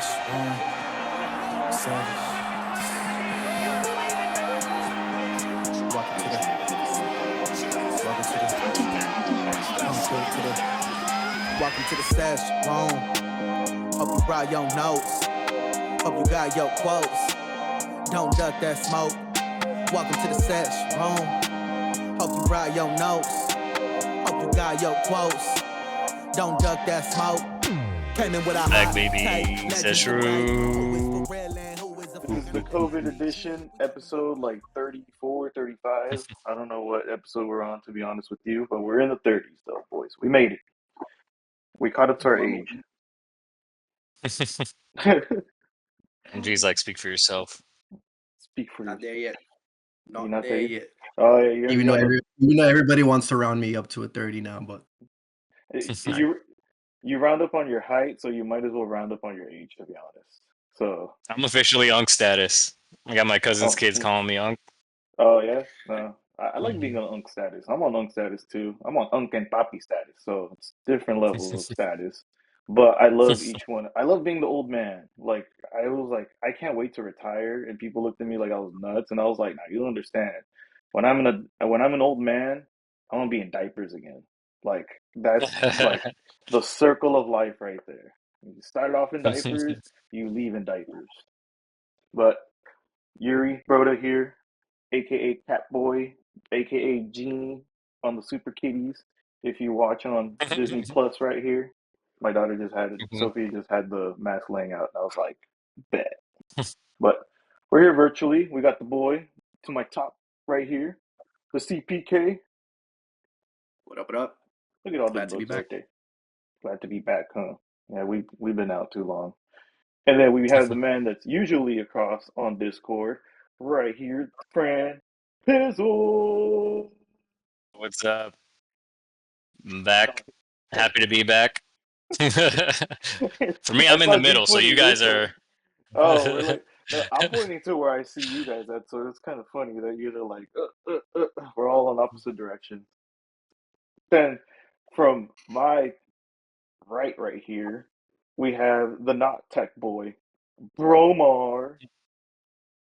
Sesh'room, savage. Welcome to the, welcome to the Sesh'room. Hope you brought your notes. Hope you got your quotes. Don't duck that smoke. Welcome to the Sesh'room. Hope you brought your notes. Hope you got your quotes. Don't duck that smoke. Came in with a Back, baby. Sesh'room. This is the COVID edition, episode like 34, 35. I don't know what episode we're on, to be honest with you, but we're in the 30s, though, boys. We made it. We caught up to our age. And G's like, speak for yourself. Speak for Not there yourself. yet. You're Not there yet. Oh, yeah. You're, Even though everybody wants to round me up to a 30 now, but you round up on your height, so you might as well round up on your age, to be honest. So I'm officially Unk status. I got my cousin's kids calling me Unk. Oh, yeah? No. I like being on Unk status. I'm on Unk status, too. I'm on Unk and Papi status, so it's different levels of status. But I love each one. I love being the old man. Like, I was like, I can't wait to retire, and people looked at me like I was nuts, and I was like, nah, you don't understand. When I'm an old man, I'm gonna be in diapers again. Like, that's like the circle of life right there. You started off in diapers, you leave in diapers. But Yuri Broda here, aka Catboy, aka Genie on the Super Kitties. If you watch on Disney Plus right here, my daughter just had it. Sophie just had the mask laying out, and I was like, bet. But we're here virtually. We got the boy to my top right here, the CPK. what up, what up? Look at all Glad the to be books right back. there. Glad to be back, huh? Yeah, we've been out too long. And then we have the man that's usually across on Discord right here, Fran Pizzle. What's up? I'm back. Happy to be back. For me, I'm in the middle, so you guys are. Oh, we're like, no, I'm pointing to where I see you guys at, so it's kind of funny that you're like, we're all in opposite directions. Then from my right here, we have the not tech boy, Bromar.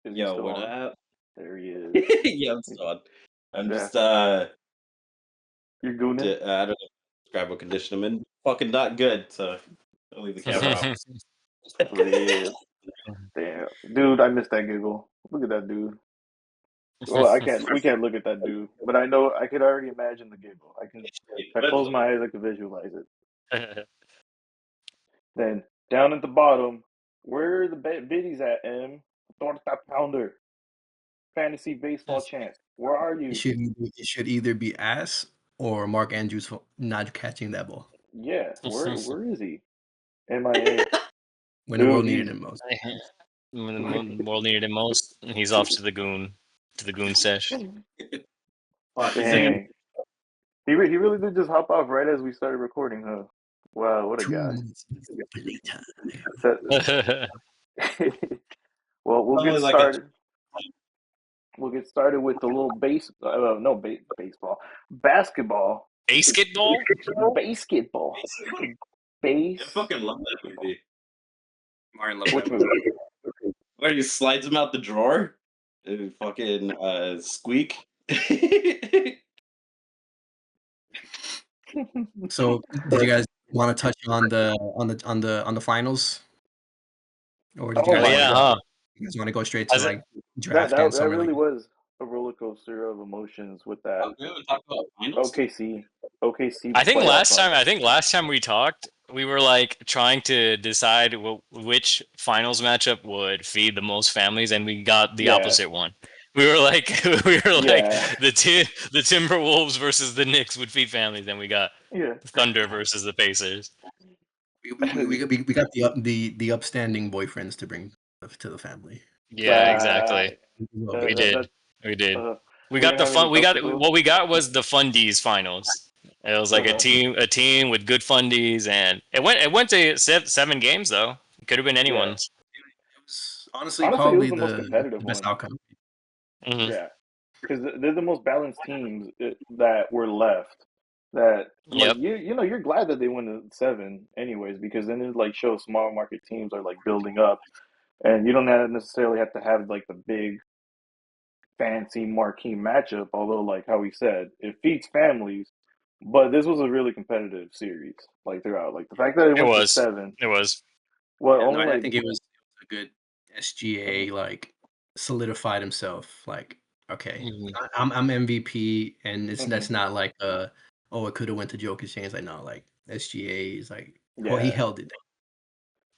Is he Yo, still what on? up? There he is. Yeah, I'm still on. I'm Yeah. just You're gooning? I don't know, describe what condition I'm in. Fucking not good, so I'll leave the camera off. That's what he is. Damn, dude, I missed that giggle. Look at that dude. Well, we can't look at that dude, but I know I could already imagine the giggle. If I close my eyes, I can visualize it. Then down at the bottom, where are the biddies at, M? Torta Pounder, fantasy baseball champ. Where are you? It should either be ass or Mark Andrews for not catching that ball Yeah, where is he? MIA. when the world Dude, needed him most. When the world needed him most, he's off to the goon sesh. Dang. He really did just hop off right as we started recording, huh? Wow, what a 2 guy. minutes playtime. Well, we'll get Probably like started. We'll get started with the little basketball. Basketball? Basketball. I fucking love that movie. Martin loves Which that movie? Where he slides him out the drawer and fucking squeak. So, did you guys want to touch on the finals, or did you Oh guys, my Yeah, God. huh? you guys want to go straight to like That draft and that summer really league? was a roller coaster of emotions with that We haven't talked about finals. OKC I think playoff run. last time we talked, we were like trying to decide which finals matchup would feed the most families, and we got the Yeah. opposite one. We were like Yeah. the Timberwolves versus the Knicks would feed families, and we got Yeah. Thunder versus the Pacers. We got the upstanding boyfriends to bring to the family. Yeah, exactly. We We did. We didn't got the have fun. any We got Buffalo. what we got was the fundies finals. It was like a team with good fundies, and it went to 7 games though. It could have been anyone's. It was honestly it probably was the most competitive best one. outcome. Mm-hmm. Yeah, because they're the most balanced teams that were left that like Yep. you're glad that they went to 7 anyways, because then it like shows small market teams are like building up, and you don't necessarily have to have like the big fancy marquee matchup. Although, like how we said, it feeds families. But this was a really competitive series, like throughout. Like the fact that it It went to was. 7, It was. well, Yeah, no, only I like think it was a good SGA like solidified himself. Like, okay, Mhm. I'm MVP, and mhm, that's not like oh, it could have went to Jokic. It's like no, like SGA is like oh, he yeah, held it.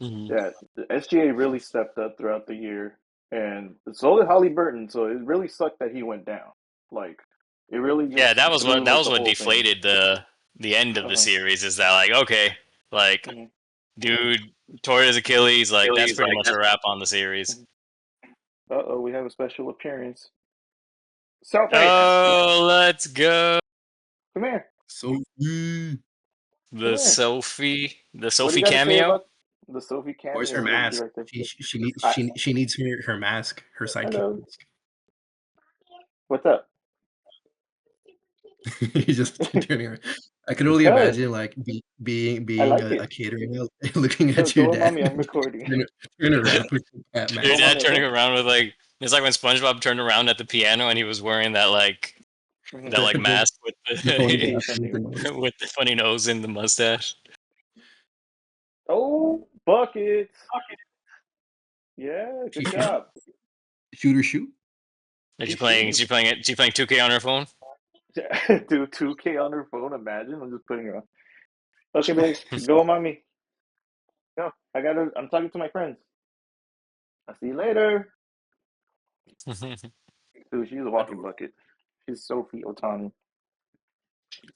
Mhm. yeah. The SGA really stepped up throughout the year, and so did Holly Burton. So it really sucked that he went down. Like it really Yeah, just threw that like was the what whole thing. deflated the end of the Uh-huh. series. Is that like okay, like Mhm. dude tore his Achilles, like that's Achilles, pretty like much a that's wrap on the series. Mhm. Uh-oh, we have a special appearance. Sophie, Oh, let's go. come here, so. come here. The What do you Sophie got to say cameo. about the Sophie Where's cameo? her Is what mask? director. I, She needs her mask, her sidekick hello, mask. what's up? He's just turning around. I can only Because imagine like I being like a it. catering, looking Go, at your go with dad, mommy. I'm recording. turn around, put your cat Your Go with mask dad mommy, on. turning okay? around with like it's like when SpongeBob turned around at the piano and he was wearing Hmm. that like mask with The phony the He's glasses with the sending. nose. with the funny nose and the mustache. Oh, buckets. Yeah, She good shoot, job. shoot or shoot. Is she She's playing? shooting. Is she playing it? Is she playing 2K on her phone? Do 2K on her phone. Imagine. I'm just putting her on. Okay, babe. Go, mommy. Go. I'm talking to my friends. I'll see you later. Dude, she's a walking Adorable. bucket. She's Sophie Otani.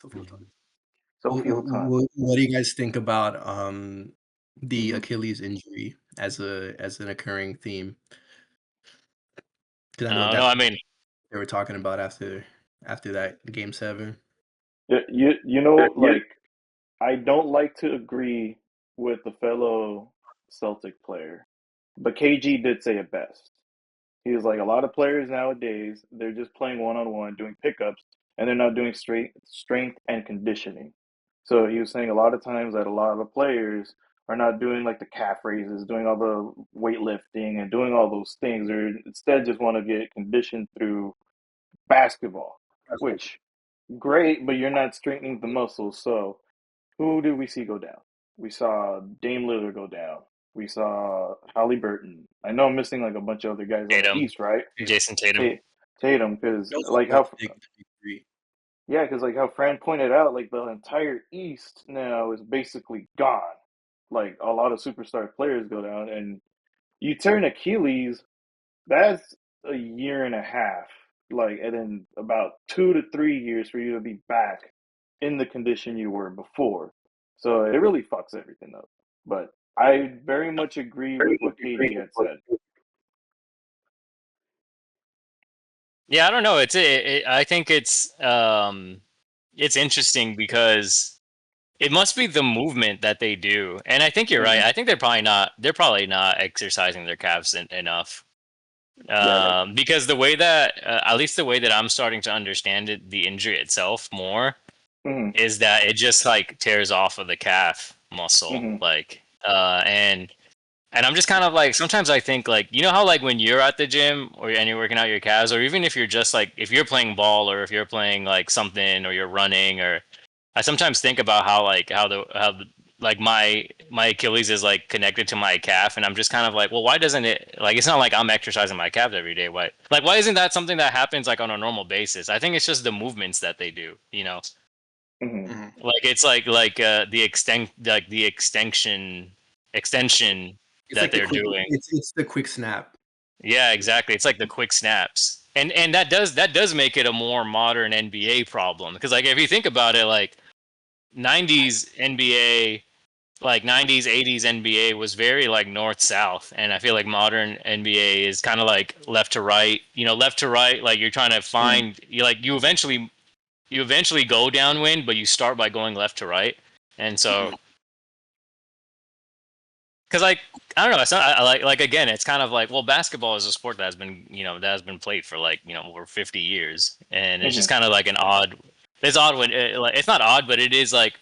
Sophie Otani. Sophie Otani. What do you guys think about the Hmm. Achilles injury as an occurring theme? Because I know No, that's I what mean, they were talking about after that game 7. Yeah, you know, like I don't like to agree with the fellow Celtic player, but KG did say it best. He was like, a lot of players nowadays, they're just playing one on one, doing pickups, and they're not doing strength and conditioning. So he was saying a lot of times that a lot of the players are not doing like the calf raises, doing all the weightlifting and doing all those things. They instead just want to get conditioned through basketball, which great, but you're not strengthening the muscles. So who did we see go down? We saw Dame Lillard go down. We saw Halliburton. I know I'm missing like a bunch of other guys on the Tatum, East, right? Jason Tatum. Tatum, because Those like are how the big three. yeah, because like how Fran pointed out, like the entire East now is basically gone. Like a lot of superstar players go down, and you turn Achilles, that's a year and a half. Like, and then about 2 to 3 years for you to be back in the condition you were before. So it really fucks everything up. But I very much agree with what KG had said. Yeah, I don't know. I think it's interesting because it must be the movement that they do, and I think you're right. Hmm. I think they're probably not exercising their calves enough. Yeah, like, Because the way that at least the way that I'm starting to understand it, the injury itself more hmm, is that it just like tears off of the calf muscle, hmm, like and I'm just kind of like sometimes I think like you know how like when you're at the gym and you're working out your calves, or even if you're just like if you're playing ball or if you're playing like something or you're running, or I sometimes think about how like like my Achilles is like connected to my calf, and I'm just kind of like, well, why doesn't it like it's not like I'm exercising my calf every day. Why isn't that something that happens like on a normal basis? I think it's just the movements that they do, you know. hmm. Mhm. Like it's the extension It's that like the they're quick. doing. It's the quick snap. Yeah, exactly. It's like the quick snaps. And that does make it a more modern NBA problem because like if you think about it like 90s NBA like 90s 80s NBA was very like north south, and I feel like modern NBA is kind of like left to right, you know, left to right, like you're trying to Hmm. find you eventually go downwind, but you start by going left to right. And so Mhm. because like I don't know, it's not I like again, it's kind of like well, basketball is a sport that has been that has been played for like over 50 years, and it's Hmm. just kind of like an odd. It's odd when like it's not odd, but it is like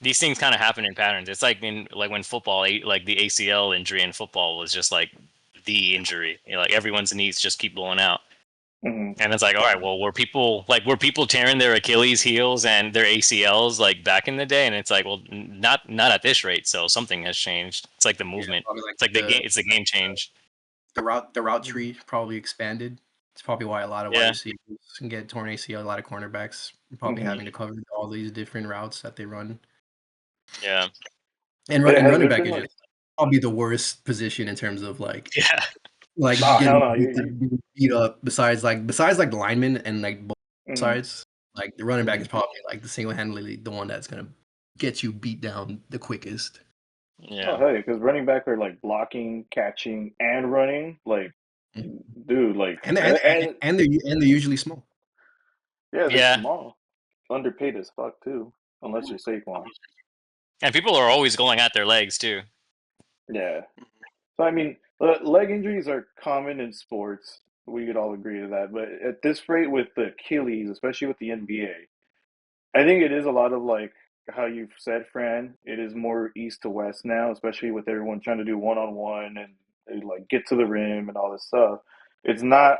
these things kind of happen in patterns. It's like in like when football, like the ACL injury in football was just like the injury. Like everyone's knees just keep blowing out. Mhm. And it's like, all right, well, were people tearing their Achilles heels and their ACLs like back in the day? And it's like, well, not at this rate. So something has changed. It's like the movement. probably like It's like the game. It's the game change. the route tree probably expanded. It's probably why a lot of wide Yeah. receivers can get torn ACL. A lot of cornerbacks are probably Mhm. having to cover all these different routes that they run. Yeah. And Yeah, has running there back been is like? just probably the worst position in terms of like Yeah. Oh hell getting no! You. beat up. Besides like the linemen and like both Mhm. sides, like the running back Mhm. is probably like the single handedly the one that's gonna get you beat down the quickest. Oh Yeah. hell yeah! Because running back are like blocking, catching, and running. Like, Mhm. dude, like, And and they're usually small. yeah, they're Yeah. small, underpaid as fuck too. Unless you're Saquon. And people are always going at their legs too. Yeah. So I mean, leg injuries are common in sports. We could all agree to that. But at this rate, with the Achilles, especially with the NBA, I think it is a lot of like how you've said, Fran. It is more east to west now, especially with everyone trying to do one on one and like get to the rim and all this stuff. It's not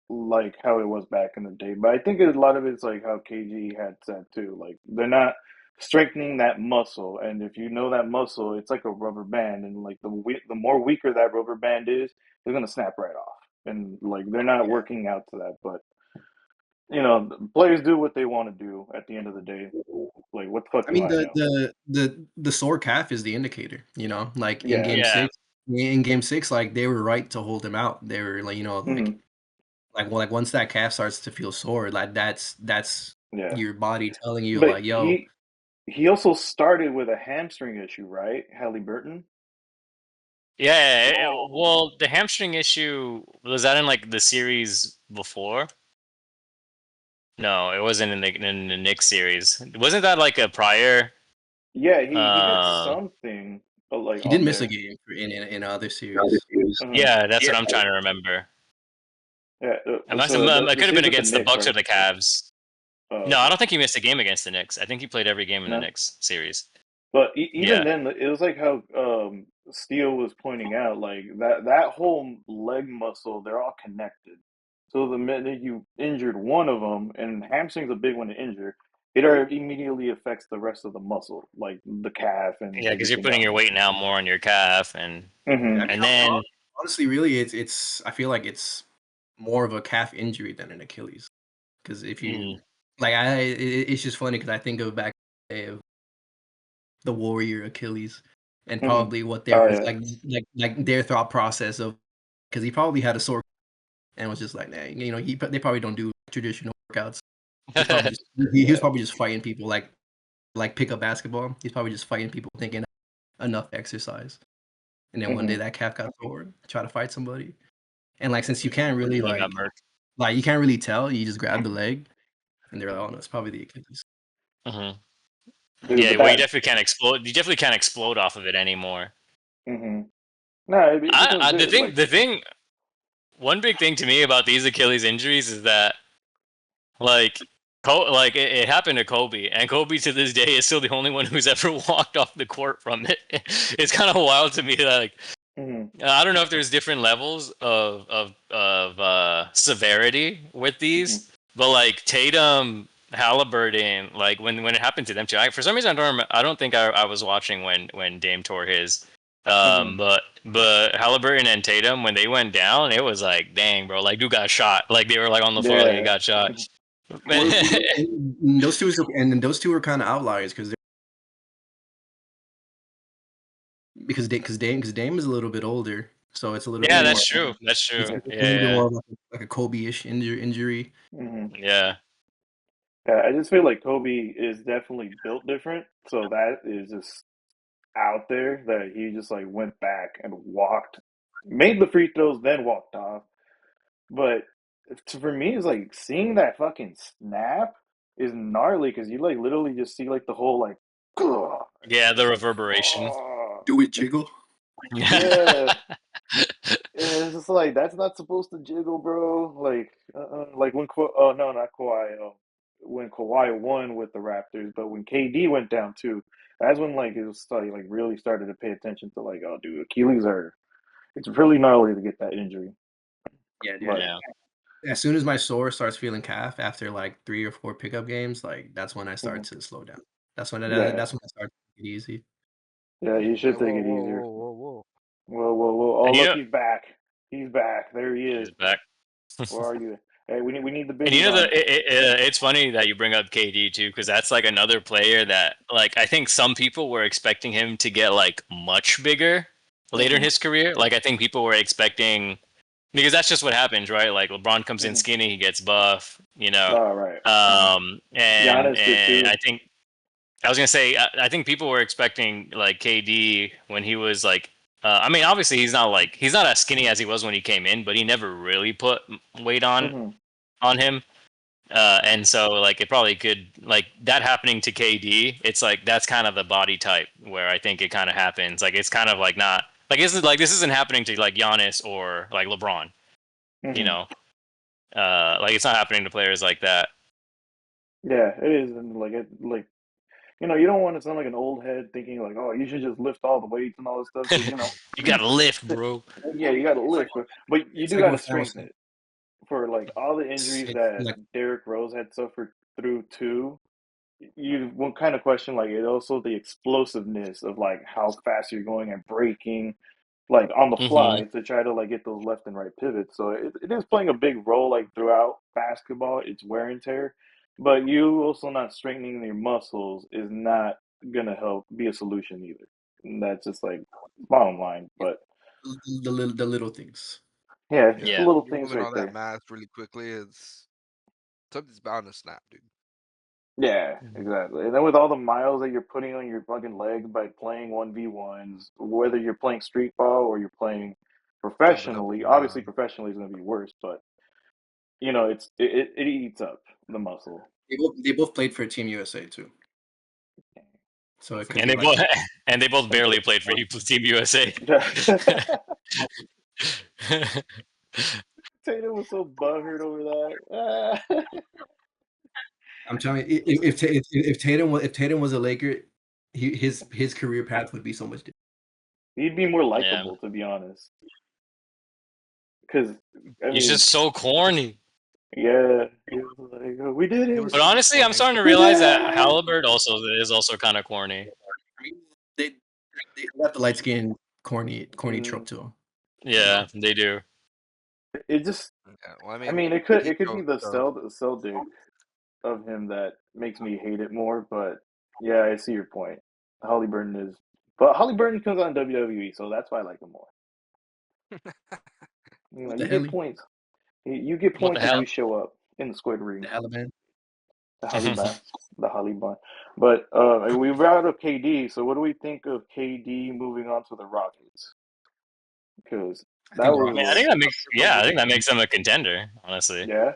like how it was back in the day. But I think a lot of it's like how KG had said too. Like they're not strengthening that muscle, and if you know that muscle, it's like a rubber band, and like the more weaker that rubber band is, they're gonna snap right off. And like they're not working out to that, but the players do what they want to do at the end of the day. Like what the fuck I do mean, I know? the sore calf is the indicator. Like in Yeah. game Yeah. six, like they were right to hold him out. They were like, Hmm. well, like once that calf starts to feel sore, like that's Yeah. your body telling you But like, yo, he also started with a hamstring issue, right? Halliburton. Yeah. Well, the hamstring issue was that in like the series before? No, it wasn't in the Knicks series. Wasn't that like a prior? Yeah, he did Uh, something like he did on miss a there. game in other series. Uh-huh. yeah, that's what I'm trying to remember. Yeah. It So the could have been series with the against the Knicks, Bucks or right? the Cavs. Oh, No, I okay. don't think he missed a game against the Knicks. I think he played every game in the No. Knicks series. But even Yeah. then, it was like how Steele was pointing out, like that whole leg muscle, they're all connected. So the minute you injured one of them, and hamstring's a big one to injure, immediately affects the rest of the muscle, like the calf and Yeah, because you're everything putting your else. weight now more on your calf, and Yeah, I Hmm. mean, and then honestly, really, it's I feel like it's more of a calf injury than an Achilles. Because if you mm, like, it's just funny because I think of back in the day of the Warrior Achilles, and Hmm. probably what Oh their yeah. like their thought process of because he probably had a sore and was just like, nah, they probably don't do traditional workouts. He's probably just he was Yeah. probably just fighting people like pick up basketball. He's probably just fighting people thinking enough exercise. And then one day Hmm. that calf got sore, try to fight somebody. And like since you can't and really then got murked. you can't really tell, you just grab the leg and they're like, oh no, it's probably the Achilles. Hmm. Dude, Yeah, but well, you that. definitely can't explode. You definitely can't explode off of it anymore. Hmm. No, because The they thing, like. one big thing to me about these Achilles injuries is that like. It happened to Kobe, and Kobe to this day is still the only one who's ever walked off the court from it. It's kind of wild to me that like Hmm. I don't know if there's different levels of severity with Hmm. these, but like Tatum, Halliburton, like when it happened to them too. For some reason, I don't think I was watching when Dame tore his. Hmm. But Halliburton and Tatum when they went down, it was like, dang, bro, like dude got shot. Like they were like on the floor, like he Yeah. got shot. Well, and those two are kind of outliers because Dame is a little bit older, so it's a little bit Yeah, Hmm. more that's true. That's it's true. a little bit Yeah, more of like a Kobe-ish injury. Hmm. yeah, Yeah, I just feel like Kobe is definitely built different. So that is just out there that he just like went back and walked, made the free throws, then walked off. But for me, it's like seeing that fucking snap is gnarly because you like literally just see like the whole like, yeah. The like, reverberation. Do it jiggle. yeah. It's just like that's not supposed to jiggle, bro. Like, like when oh no, not Kawhi. when Kawhi won with the Raptors, but when KD went down too, that's when like it was like really started to pay attention to like, oh, dude, Achilles are it's really gnarly to get that injury. Yeah, dude. But Yeah. As soon as my sore starts feeling calf after like 3 or 4 pickup games, like that's when I start to slow down. That's when yeah, that's when I start to take it easy. yeah, you should take Whoa, it whoa, easier. whoa, whoa, whoa. Whoa, whoa, whoa! Oh, And look, he's back. He's back. There he is. he's back. Where are you? Hey, we need the And biggies on. it's funny that you bring up KD too, because that's like another player that like I think some people were expecting him to get like much bigger later in his career. Like I think people were expecting because that's just what happens, right? Like LeBron comes in skinny, he gets buff, you know. All right. And Giannis did too. I think I was gonna say I think people were expecting like KD when he was like. I mean, obviously he's not as skinny as he was when he came in, but he never really put weight on him. And so like it probably could like that happening to KD. It's like that's kind of the body type where I think it kind of happens. Like it's kind of like not like this isn't happening to like Giannis or like LeBron. You know, like it's not happening to players like that. Yeah, it is, and like you don't want to sound like an old head thinking like, oh, you should just lift all the weights and all this stuff because You got to lift, bro. yeah, you got to lift, but you It's do like got to what Sam was strengthen saying. it for like all the It's, injuries it's that like Derrick Rose had suffered through too. You will kind of question like it also the explosiveness of like how fast you're going and breaking like on the Hmm. fly to try to like get those left and right pivots. So it is playing a big role like throughout basketball. It's wear and tear, but you also not strengthening your muscles is not gonna help be a solution either. And that's just like bottom line. But the little things. yeah, it's just the Yeah, Yeah. little when you're things moving right all that there. mass really quickly, it's something's bound to snap, dude. Yeah, Mhm. exactly. And then with all the miles that you're putting on your fucking legs by playing 1v1s, whether you're playing street ball or you're playing Jumping up professionally, and obviously down. professionally is going to be worse, but it eats up the muscle. They both played for Team USA too, so it could And be they like both and they both barely played for Team USA. Tatum was so butthurt over that. I'm telling you, if Tatum was a Laker, his career path would be so much different. He'd be more Yeah. likable, to be honest. Because I He's mean, just so corny. yeah, he was like, "Oh, we did He it, was But super honestly, I'm corny. starting to we did realize that it." Halliburton also is also kind of corny. I mean, they got the light skin corny trope Mm, to him. Yeah, they do. it just, Yeah, well, I I mean, mean, it the could heat it could be coach the stuff. cell dig of him that makes me hate it more. But yeah, I see your point. Halliburton is, but Halliburton comes on WWE, so that's why I like him more. What the You hell? get points. You get What the points when hell? you show up in the squid The ring. Alabama. The Haliban, the Haliban. But we routed out of KD. So what do we think of KD moving on to the Rockets? Because I that think the I was mean, Rockets. I think that makes them a contender, honestly. yeah,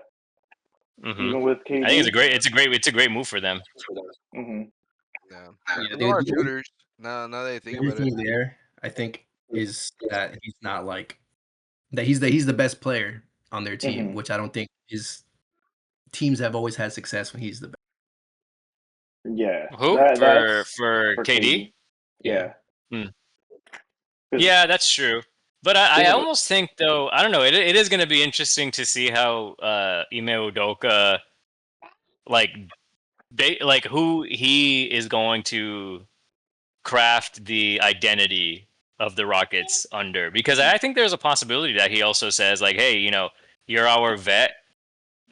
Hmm. even with I think KD. it's a great move for them. Hmm. Yeah, Yeah, they know our shooters. Now that I think about it. everything there. I think is that he's not like that. He's the best player on their team, Hmm. which I don't think is teams have always had success when he's the best. Yeah, Who that's for for KD? KD. Yeah. Yeah, Hmm. because Yeah, that's true. But think I of it. almost think though I don't know. It is going to be interesting to see how Ime Udoka like like who he is going to craft the identity of the Rockets under because I think there's a possibility that he also says like, hey, you're our vet,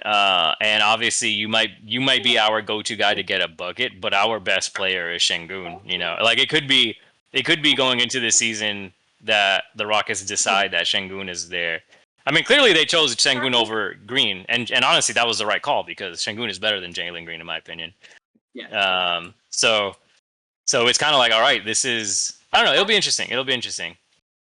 and obviously you might be our go-to guy to get a bucket, but our best player is Şengün. Like it could be going into the season that the Rockets decide that Şengün is there. I mean, clearly they chose Şengün over Green, and honestly, that was the right call because Şengün is better than Jalen Green in my opinion. Yeah. So it's kind of like, all right, this is I don't know. It'll be interesting. It'll be interesting.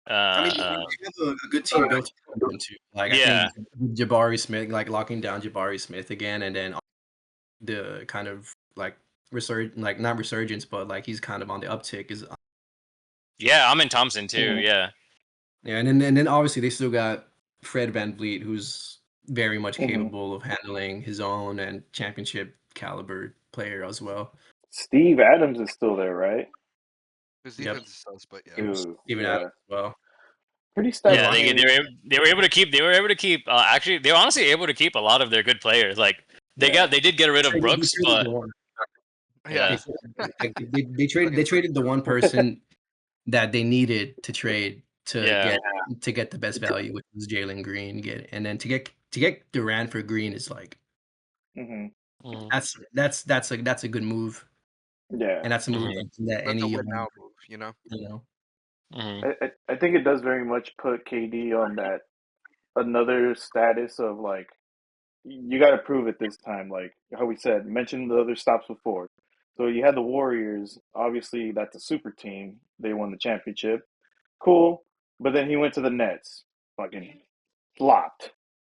I mean, Uh, they have a good team built around him too. Like I yeah, think Jabari Smith, like locking down Jabari Smith again, and then the kind of like like not resurgence, but like he's kind of on the uptick. Is yeah. I'm in Thompson too. Mhm. Yeah, Yeah, and then obviously they still got Fred VanVleet, who's very much Mhm. capable of handling his own and championship caliber player as well. Steve Adams is still there, right? His Yep. defense is sus, but yeah. Dude, Even yeah. Adams as well. Pretty Yeah, stacked team. they were able to keep actually they were honestly able to keep a lot of their good players. Like they did get rid of Brooks, but Yeah. They traded the one person that they needed to trade to Yeah. get the best value, which was Jalen Green. And then to get Durant for Green is like hmm Mhm. that's a good move, Yeah. and that's a move Mhm. that That's any a young, win now move, you know? you know. Mhm. I think it does very much put KD on that another status of like you got to prove it this time. Like how we said, mentioned the other stops before. So you had the Warriors. Obviously, that's a super team. They won the championship. Cool. But then he went to the Nets. Fucking flopped.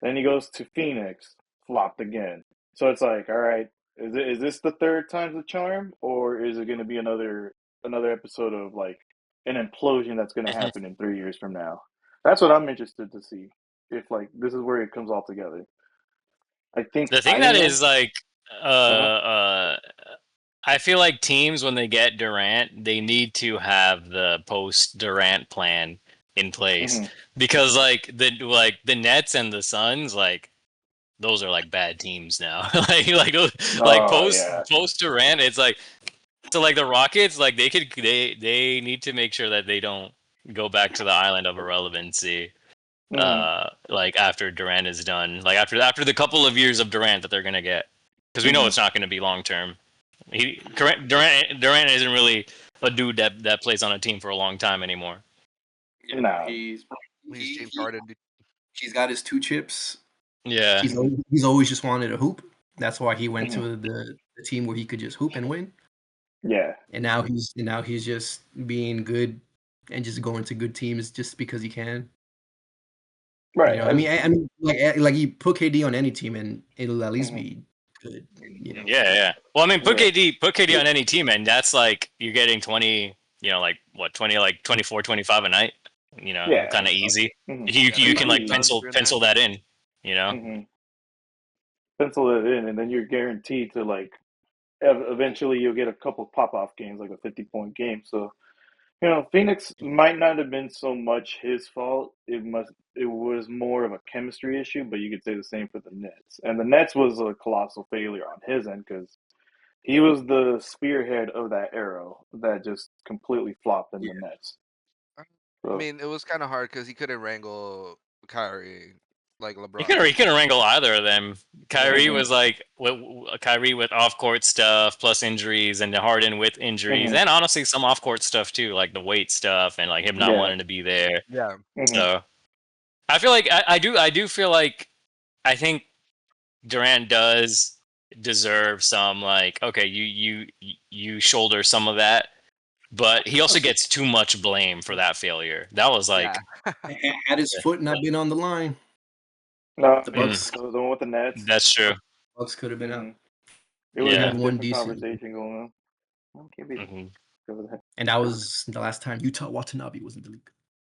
Then he goes to Phoenix. Flopped again. So it's like, all right, is this the third time's the charm, or is it going to be another episode of like an implosion that's going to happen in 3 years from now? That's what I'm interested to see. If like this is where it comes all together. I think The thing that Iowa. is like uh Uh-huh. uh I feel like teams when they get Durant, they need to have the post Durant plan in place hmm because like the Nets and the Suns like those are like bad teams now. like Oh yeah. post Durant, it's like so like the Rockets like they need to make sure that they don't go back to the island of irrelevancy hmm like after Durant is done, like after the couple of years of Durant that they're gonna get, because we know hmm it's not gonna be long term. Durant isn't really a dude that plays on a team for a long time anymore. Yeah, No. He's James Harden. Dude. he's got his 2 chips. Yeah, He's always just wanted to hoop. That's why he went hmm to the team where he could just hoop and win. Yeah. And now he's just being good and just going to good teams just because he can. Right. I mean, like you put KD on any team and it'll at least Mhm. be good. yeah. Well, I mean, Yeah. Put KD on any team, and that's like you're getting 20, like what 20, like 24, 25 a night. Yeah. Kind of easy. hmm You can like Easy. pencil that in. hmm Pencil it in, and then you're guaranteed to like. Eventually, you'll get a couple pop-off games, like a 50-point game. So Phoenix might not have been so much his fault. It was more of a chemistry issue, but you could say the same for the Nets. And the Nets was a colossal failure on his end because he was the spearhead of that arrow that just completely flopped in the Nets. I So, mean, it was kind of hard because he couldn't wrangle Kyrie like He LeBron couldn't he could. couldn't wrangle either of them. Kyrie mhm, was like Kyrie with off court stuff plus injuries, and Harden with injuries, mhm, and honestly some off court stuff too, like the weight stuff and like him not yeah, wanting to be there. Yeah. mhm, So I feel like I do feel like I think Durant does deserve some like okay you shoulder some of that, but he also gets too much blame for that failure. That was Yeah. like Had his foot not been on the line, no, the mm, Bucks the one with the Nets. that's true. could have been out. hmm It would They have Yeah. had been a one different decent, conversation going on. Oh, can't be hmm over that. and that was the last time Utah Watanabe was in the league.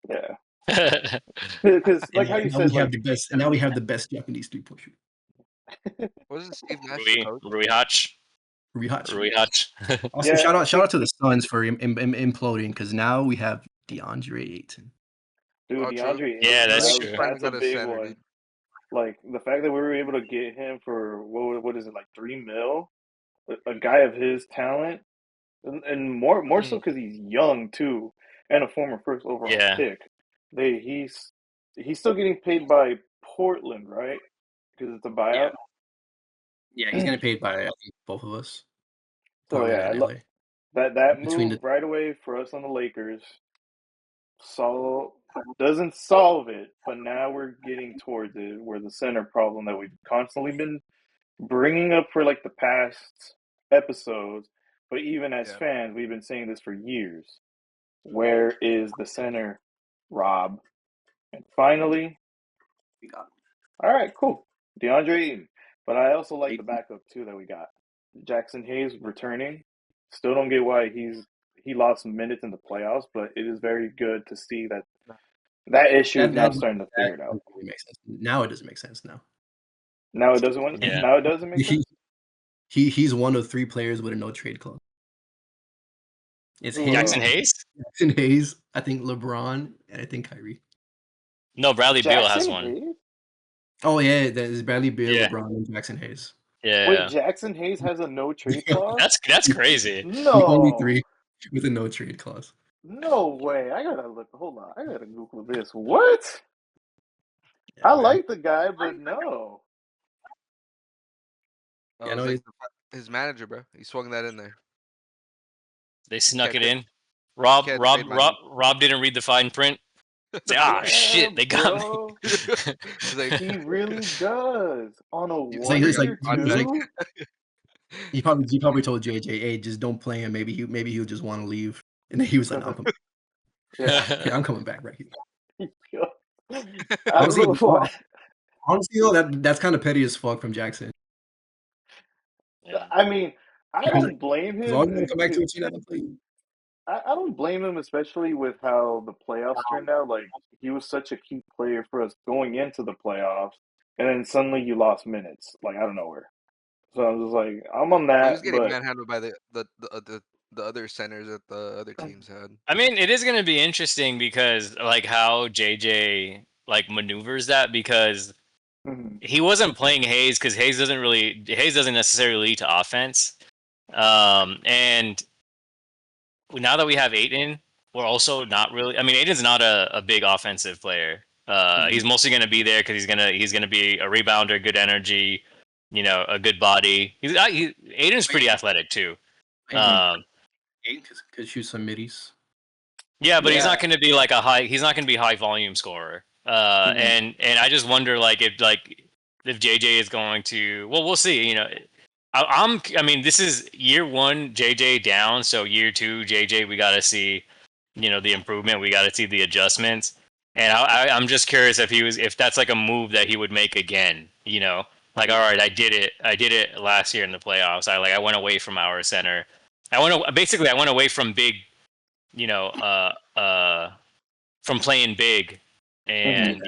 Yeah, because like how you And now we said, have like the best. And now we have the best Japanese 3-point shooter. Wasn't Steve Nash the coach? Rui Hutch. Rui Rui Hutch. Also, yeah, I shout think out to the Suns for imploding because now we have DeAndre Ayton. dude, Oh, true. DeAndre Yeah, Ayton, that's Lakers true. finally that's a got a big center, one. dude. Like the fact that we were able to get him for what is it like 3 mil? A guy of his talent, and more so Mhm. because he's young too, and a former first overall Yeah. pick. He's still getting paid by Portland, right? Because it's a Yeah, buyout. yeah, he's getting paid by I think both of us, So Portland yeah, and LA. that Between move the right away for us on the Lakers. Sol doesn't solve it, but now we're getting towards it, where the center problem that we've constantly been bringing up for like the past episodes, but even as Yeah. fans, we've been saying this for years. Where is the center, Rob? And finally, we got all right, cool, DeAndre Ayton. But I also like the Ayton. backup too that we got. Jackson Hayes returning. Still don't get why he lost some minutes in the playoffs, but it is very good to see that issue is now starting to That figure it out. doesn't really make sense. Now it doesn't make sense now. Now it doesn't Yeah. now it doesn't make He sense. he's one of 3 players with a no trade clause. It's Who him, Jackson Hayes? Jackson Hayes, I think LeBron, and I think Kyrie. No, Bradley Beal has Jackson one. Hayes? Oh yeah, there's Bradley Beal, Yeah. LeBron, and Jackson Hayes. Wait, Yeah. Jackson Hayes has a no trade clause? That's crazy. The only No, 3 with a no trade clause. no way. I gotta look. Hold on, I gotta Google this. What? Yeah, I man. like the guy, but no. Yeah, It no, was like he's his manager, bro. He swung that in there. They snuck Can't it trade- in. Rob can't Rob trade my Rob Rob didn't read the fine print. Say, Yeah, shit, they got me. bro. He's like, He really does. On a It's like one year on he's like too? he probably told JJ, "Hey, just don't play him. Maybe he'll just want to leave." And then he was like, no, Yeah. I'm coming back right here." Honestly, Honestly, though, that's kind of petty as fuck from Jackson. Yeah. I mean, I Because don't blame as long as him. you want to come back to a team that don't play you. I don't blame him, especially with how the playoffs turned out. Like, he was such a key player for us going into the playoffs, and then suddenly you lost minutes, like, out of nowhere. So I was just like, I'm on he that, was getting but manhandled by the other centers that the other teams had. I mean, it is going to be interesting because like how JJ like maneuvers that because mhm, he wasn't playing Hayes because Hayes doesn't necessarily lead to offense. And now that we have Aiton, we're also not really. I mean, Aiton's not a big offensive player. He's mostly going to be there because he's gonna be a rebounder, good energy, a good body. Aiton's pretty athletic too. Um, Could shoot some middies. yeah, but he's Yeah. not going to be like he's not going to be high volume scorer. And I just wonder if JJ is going to. Well, we'll see. I mean, this is year 1 JJ down, so year 2 JJ we got to see, the improvement. We got to see the adjustments. And I'm just curious if that's like a move that he would make again. Like, all right, I did it last year in the playoffs. I went away from our center. I went away from big, from playing big, and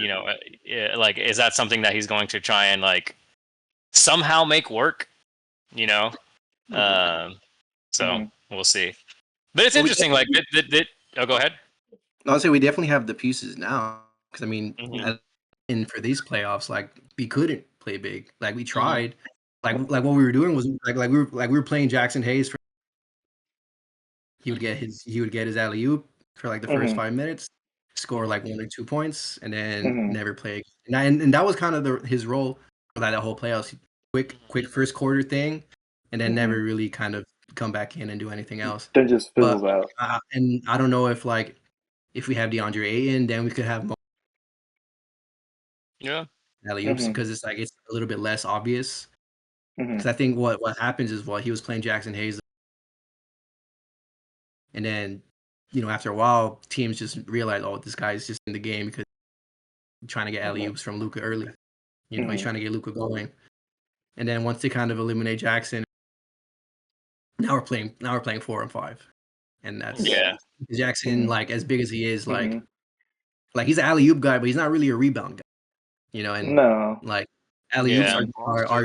like, is that something that he's going to try and like somehow make work? You know, so we'll see. But it's Well, we interesting. Like, oh, go ahead. No, I'd say we definitely have the pieces now. Because I mean, Mhm. and for these playoffs, like we couldn't play big. Like we tried. Like what we were doing was we were playing Jackson Hayes. He would get his alley oop for like the first 5 minutes, score like 1 or 2 points, and then never play. And that was kind of his role for that whole playoffs. Quick first quarter thing, and then never really kind of come back in and do anything else. then just But fizzles out. and I don't know if we have DeAndre Ayton, then we could have more Yeah. alley oops because it's a little bit less obvious. Because I think what happens is he was playing Jackson Hayes, and then after a while teams just realize, oh, this guy's just in the game because he's trying to get alley oops from Luka early. He's trying to get Luka going, and then once they kind of eliminate Jackson, now we're playing 4 and 5, and that's Jackson, like as big as he is, like he's an alley oop guy, but he's not really a rebound guy. And No. like alley oops Yeah. are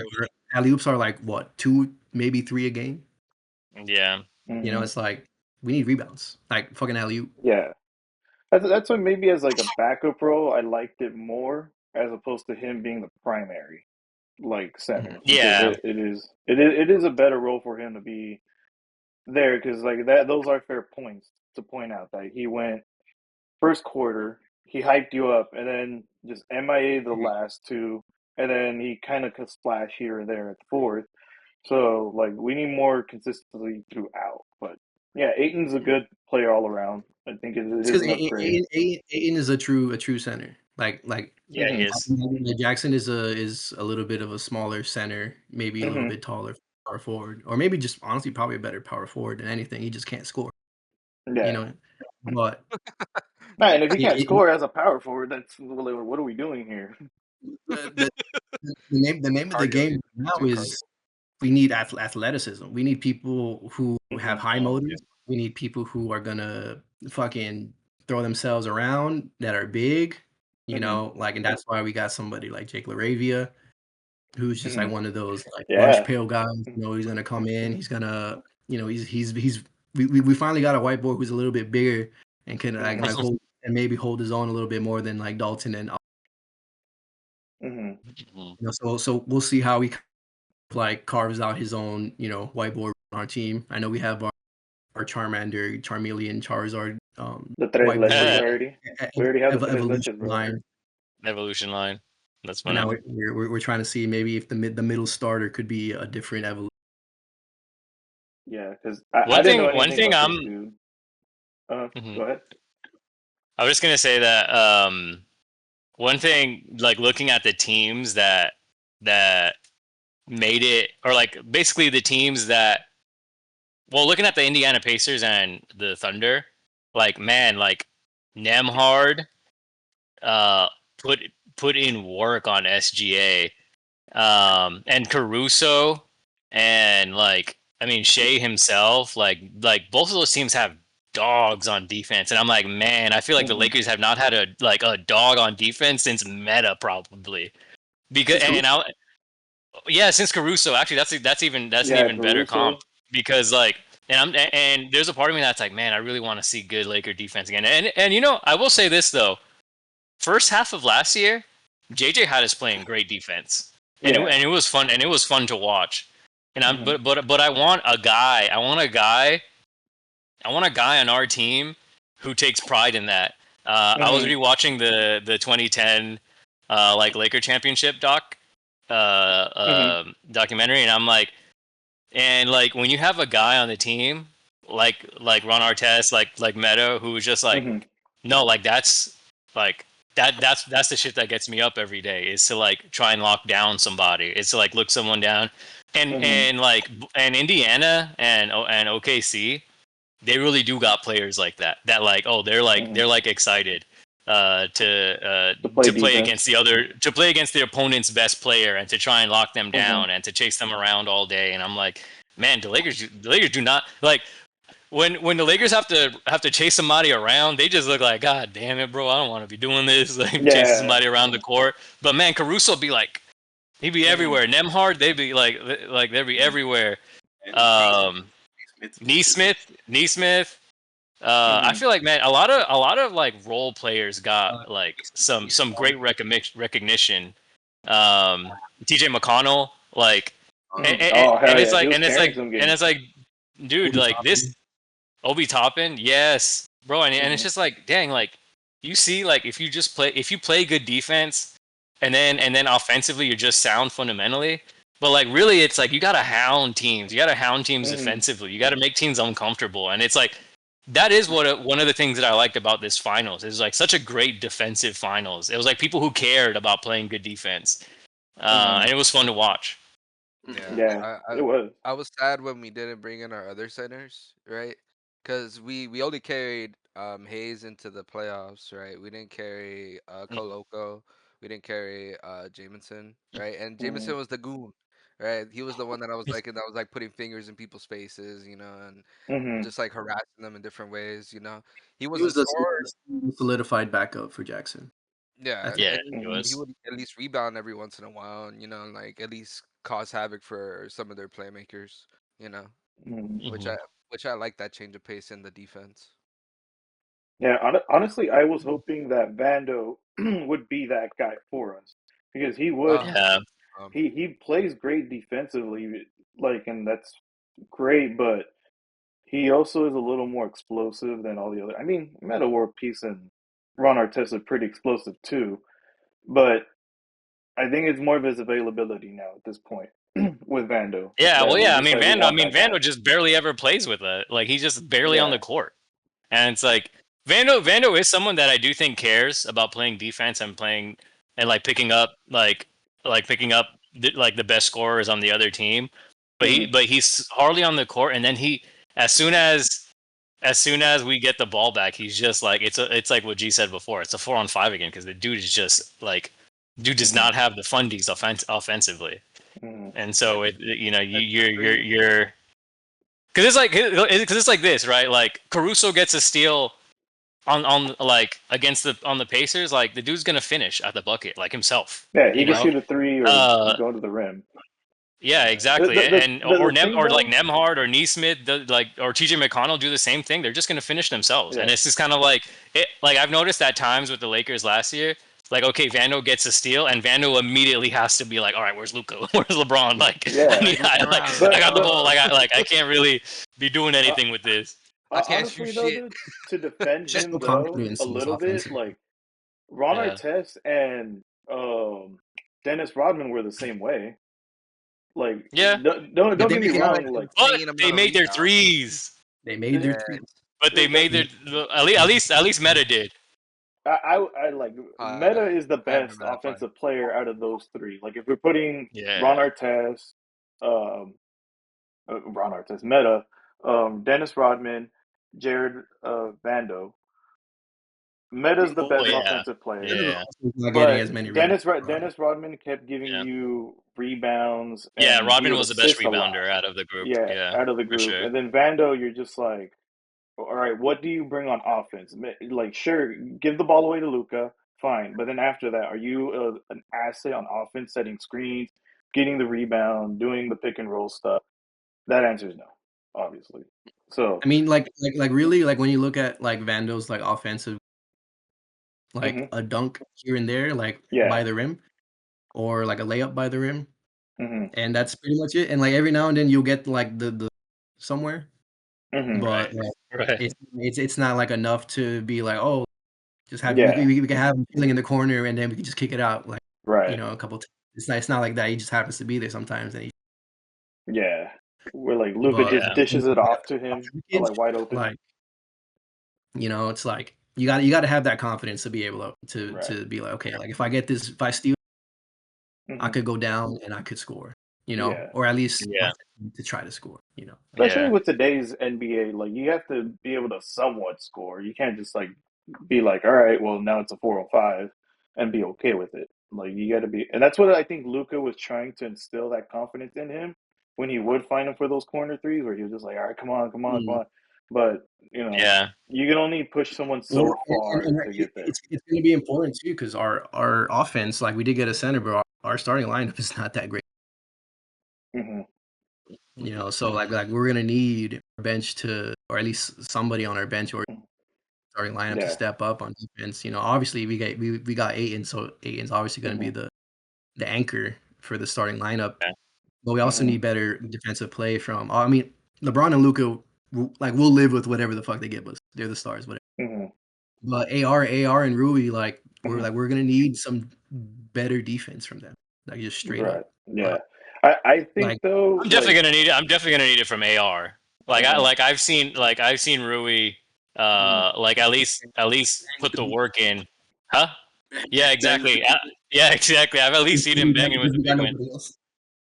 alley oops are like what 2 maybe 3 a game. Yeah. It's like we need rebounds, like fucking alley oop. Yeah. That's why maybe as like a backup role, I liked it more as opposed to him being the primary like center because Yeah. it is a better role for him to be there because like that those are fair points to point out that he went first quarter, he hyped you up, and then just MIA the last 2, and then he kind of could splash here and there at the fourth. So like we need more consistency throughout. But yeah, Aiton's a good player all around. I think it It's is because an upgrade. Ayton is a true center. Like Yeah, he is. Jackson is a little bit of a smaller center, maybe a little bit taller power forward, or maybe just honestly probably a better power forward than anything. He just can't score. Yeah. But Nah, and if he can't it, score as a power forward, that's what are we doing here? the, the name of the Cardio. game now Too is we need athleticism. We need people who have high motives. We need people who are gonna fucking throw themselves around that are big. And that's why we got somebody like Jake LaRavia. who's just like one of those like lunch Yeah. pail guys. He's gonna come in. He's gonna, he's we finally got a white boy who's a little bit bigger and can like hold and maybe hold his own a little bit more than like Dalton and so we'll see how he like carves out his own white boy on our team. I know we have our Charmander, Charmeleon, Charizard, The tres white boy leches already. We already have the tres evolution leches, bro. line. Evolution line. That's And funny. now we're trying to see maybe if the middle starter could be a different evolution. Yeah, because I didn't know One anything thing about I'm. this dude. Mhm. Go ahead. I was just gonna say that one thing, like looking at the teams that made it, or like basically the teams that, well, looking at the Indiana Pacers and the Thunder, like man, like Nemhard, uh, put put in work on SGA, and Caruso, and like I mean Shea himself, like both of those teams have dogs on defense, and I'm like, man, I feel like the Lakers have not had a dog on defense since Meta probably because and I yeah, since Caruso, actually, that's an Yeah, even better comp Caruso. because like, and there's a part of me that's like, man, I really want to see good Laker defense again. And I will say this though, first half of last year, JJ had us playing great defense, and Yeah. it was fun, to watch. And I'm Mhm. but I want a guy, I want a guy on our team who takes pride in that. I was rewatching the 2010 like Laker championship documentary, and I'm like, and like when you have a guy on the team like Ron Artest, like Meadow, who's just like, no, like that's like that's the shit that gets me up every day, is to like try and lock down somebody. It's to like look someone down, and like and Indiana and OKC, they really do got players like that like, oh, they're like excited To play to play defense. against the opponent's best player and to try and lock them down and to chase them around all day. And I'm like, man, the Lakers do not like when the Lakers have to chase somebody around, they just look like, God damn it, bro, I don't want to be doing this. Like chasing Yeah. somebody around the court. But man, Caruso be like, he'd be everywhere. Nemhard, they'd be like they'd be everywhere. Neesmith. I feel like, man, a lot of like role players got like some great recognition. TJ McConnell, like, Oh hell and it's yeah, he like was carrying some games. dude, like this Obi Toppin, yes, bro, and it's just like, dang, like you see, like if you play good defense, and then offensively you're just sound fundamentally. But like really, it's like you gotta hound teams. You gotta hound teams defensively. You gotta make teams uncomfortable, and it's like that is one of the things that I liked about this finals. It was like such a great defensive finals. It was like people who cared about playing good defense, and it was fun to watch. Yeah, it was. I was sad when we didn't bring in our other centers, right? Because we only carried Hayes into the playoffs, right? We didn't carry Coloco. We didn't carry Jameson, right? And Jameson was the goon, right? He was the one that I was like, and that was like putting fingers in people's faces, and just like harassing them in different ways, He He wasn't was the scoring. solidified backup for Jackson. Yeah, That's Yeah, and it he was. would at least rebound every once in a while, and like at least cause havoc for some of their playmakers, which I Mhm. which I like that change of pace in the defense. Yeah, honestly, I was hoping that Vando would be that guy for us because he would. Uh, Yeah, He plays great defensively, like, and that's great. But he also is a little more explosive than all the other. I mean, Meta World Peace and Ron Artest are pretty explosive too, but I think it's more of his availability now at this point with Vando yeah. that Well, we're yeah. just like we I want mean, that guy. Vando just barely ever plays with it. Like he's just barely on the Yeah. court. And it's like Vando is someone that I do think cares about playing defense and playing and like picking up picking up like the best scorers on the other team. But he's hardly on the court, and then he as soon as we get the ball back, he's just like it's like what G said before. It's a 4-on-5 again because the dude is just like does not have the fundies offensively. And so you're because it's like this, right? Like Caruso gets a steal on like against the Pacers, like the dude's gonna finish at the bucket like himself. Yeah, he You can know. shoot a three or Uh, go to the rim. yeah, The exactly. the the, And the, or the thing Or like though, Nemhard or Neesmith, like or TJ McConnell do the same thing. They're just gonna finish themselves, and yeah, it's just kind of like it. Like I've noticed at times with the Lakers last year. Like okay, Vando gets a steal, and Vando immediately has to be like, "All right, where's Luca? Where's LeBron? Like, yeah. I But got the but ball. I can't really be doing uh, anything with this." I can't shoot honestly though, shit. dude, to defend Just him no though confidence a in this little bit, offense. like Ron Yeah, Artest and Dennis Rodman were the same way. Like, yeah, Yeah, don't they get me make They it got out. an wrong. Like, but insane they amount of made their rebounds. threes. They made their eh, Yeah. threes. But they that made their at least Meta did. I like Uh, Meta is the I best remember that part. offensive player out of those three. Like, if we're putting Ron Yeah. Artest, um, Ron Artest, Meta, Dennis Rodman, Jared Vando. Meta's the Oh best yeah. offensive player. Meta's Yeah. also not getting But as many rebounds. Dennis Rodman kept giving Yeah. you rebounds Yeah, and he Rodman would was the best assist a lot. rebounder out of the group. Yeah, Yeah, out of the for group. sure. And then Vando, you're just like, all right, what do you bring on offense? Like, sure, give the ball away to Luca, fine. But then after that, are you an asset on offense, setting screens, getting the rebound, doing the pick and roll stuff? That answer is no, obviously. So, I mean, like really, like when you look at like Vando's like offensive, like mhm, a dunk here and there, like yeah, by the rim, or like a layup by the rim, hmm and that's pretty much it. And like every now and then you'll get like the somewhere, hmm but Right. Right. it's not like enough to be like, oh, just have yeah, we can have him feeling in the corner and then we can just kick it out like right, a couple times. It's not like that. He just happens to be there sometimes, and yeah. Where like Luca but just Yeah. dishes it off to him, like wide open. like it's like you got to have that confidence to be able Right. to be like, okay, like if I get this, if I steal, I hmm could go down and I could score, Yeah. or at least Yeah. to try to score. Especially Yeah. with today's NBA, like you have to be able to somewhat score. You can't just like be like, all right, well now it's a 405 and be okay with it. Like you got to be, and that's what I think Luca was trying to instill that confidence in him when he would find him for those corner threes, where he was just like, all right, come on, come on, come Mm. on. But Yeah. you can only push someone Well, so far and to get there. it's going to be important too because our offense, like we did get a center, but our starting lineup is not that great. hmm So like we're gonna need our bench to, or at least somebody on our bench or starting lineup to Yeah. step up on defense. Obviously we got Aiton, so Aiton's obviously gonna be hmm the anchor for the starting lineup. Yeah. But we also hmm need better defensive play from. I mean, LeBron and Luka, we'll live with whatever the fuck they give us. They're the stars, whatever. hmm But AR and Rui, like hmm we're gonna need some better defense from them, like just straight up. Right. Yeah. I think Like though, I'm definitely like, gonna need it. I'm definitely gonna need it from AR. mhm. I've seen Rui Mhm. like at least put the work in. Huh? Yeah, exactly. Yeah, exactly. I've at least seen him banging with the we got big man. nobody else.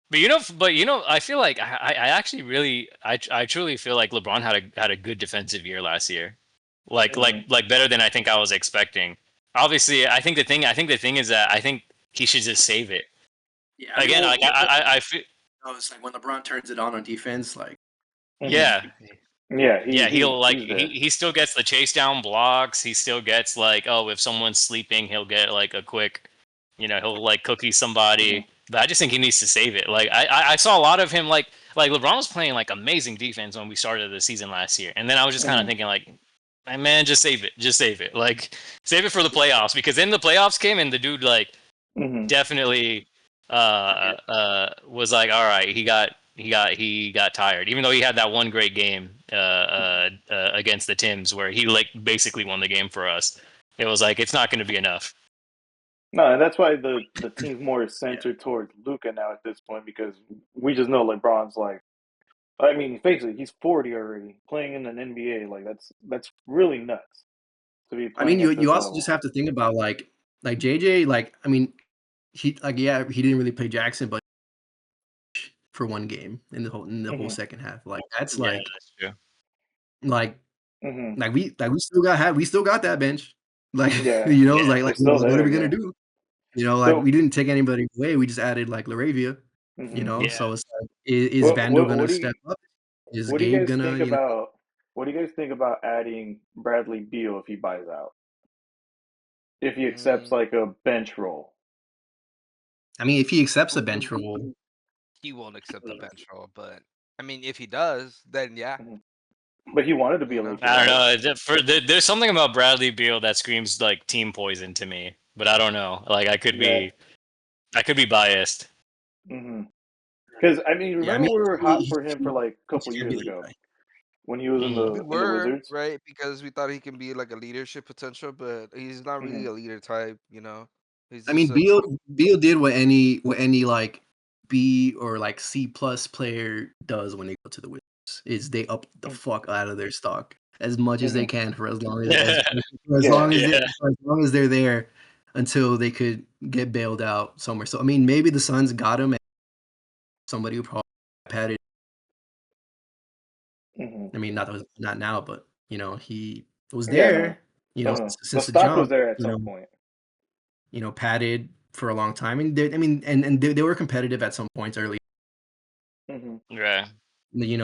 But I feel like I actually really I truly feel like LeBron had a good defensive year last year, Mhm. like better than I think I was expecting. Obviously, I think the thing is that I think he should just save it Yeah, I mean, again. well, Like I feel it's like when LeBron turns it on defense, like Mhm. yeah. Yeah, Yeah, he'll he's there. he still gets the chase down blocks. He still gets like, oh, if someone's sleeping, he'll get like a quick, he'll like cookie Mhm. somebody. But I just think he needs to save it. Like I saw a lot of him like LeBron was playing like amazing defense when we started the season last year, and then I was just kind of Mhm. thinking like, man, just save it, like save it for the playoffs because then the playoffs came and the dude like Mhm. definitely was like, all right, he got tired, even though he had that one great game against the Tims where he like basically won the game for us. It was like it's not going to be enough. No, and that's why the team's more yeah. centered towards Luca now at this point because we just know LeBron's like, I mean, basically he's 40 already playing in an NBA. Like that's really nuts to be I mean, playing you at you this also just level. have to think about like JJ, like I mean, he he didn't really play Jackson, but for one game in the whole Mhm. second half, like that's Yeah, that's true. like Mhm. we still got that bench, like Yeah, it's Yeah, they're like still what are there. we gonna Yeah. do? Like So, we didn't take anybody away, we just added like Laravia, mhm. yeah. so it's like is What Vando what gonna what do step you up? Is what do you Gabe guys gonna think about? what do you guys think about adding Bradley Beal if he buys out? If he accepts Mm, like a bench role? I mean, if he accepts a bench role, he won't accept the bench role, but I mean, if he does, then yeah, Mhm. But he wanted to be you a know. Laker, I don't right? know. There's something about Bradley Beal that screams like team poison to me, but I don't know. Like Yeah. I could be biased. Because I mean, yeah, I remember mean, we were hot he, for him for like a he couple can be years the ago guy. when he was Hmm. We in the were Wizards. right because we thought he can be like a leadership potential, but he's not really Hmm. a leader type. You know, he's I just mean, a Beal did what any like B or like C plus player does when they go to the Wizards is they up the fuck out of their stock as much as they Hmm. can for as long Yeah. Yeah. as long as they're there until they could get bailed out somewhere. So I mean, maybe the Suns got him, and somebody who probably had it. Hmm. I mean, not now, but he was Yeah. No. there. The Since the stock was jump. there at some point. Padded for a long time, and they were competitive at some points early. Hmm. Yeah. But Like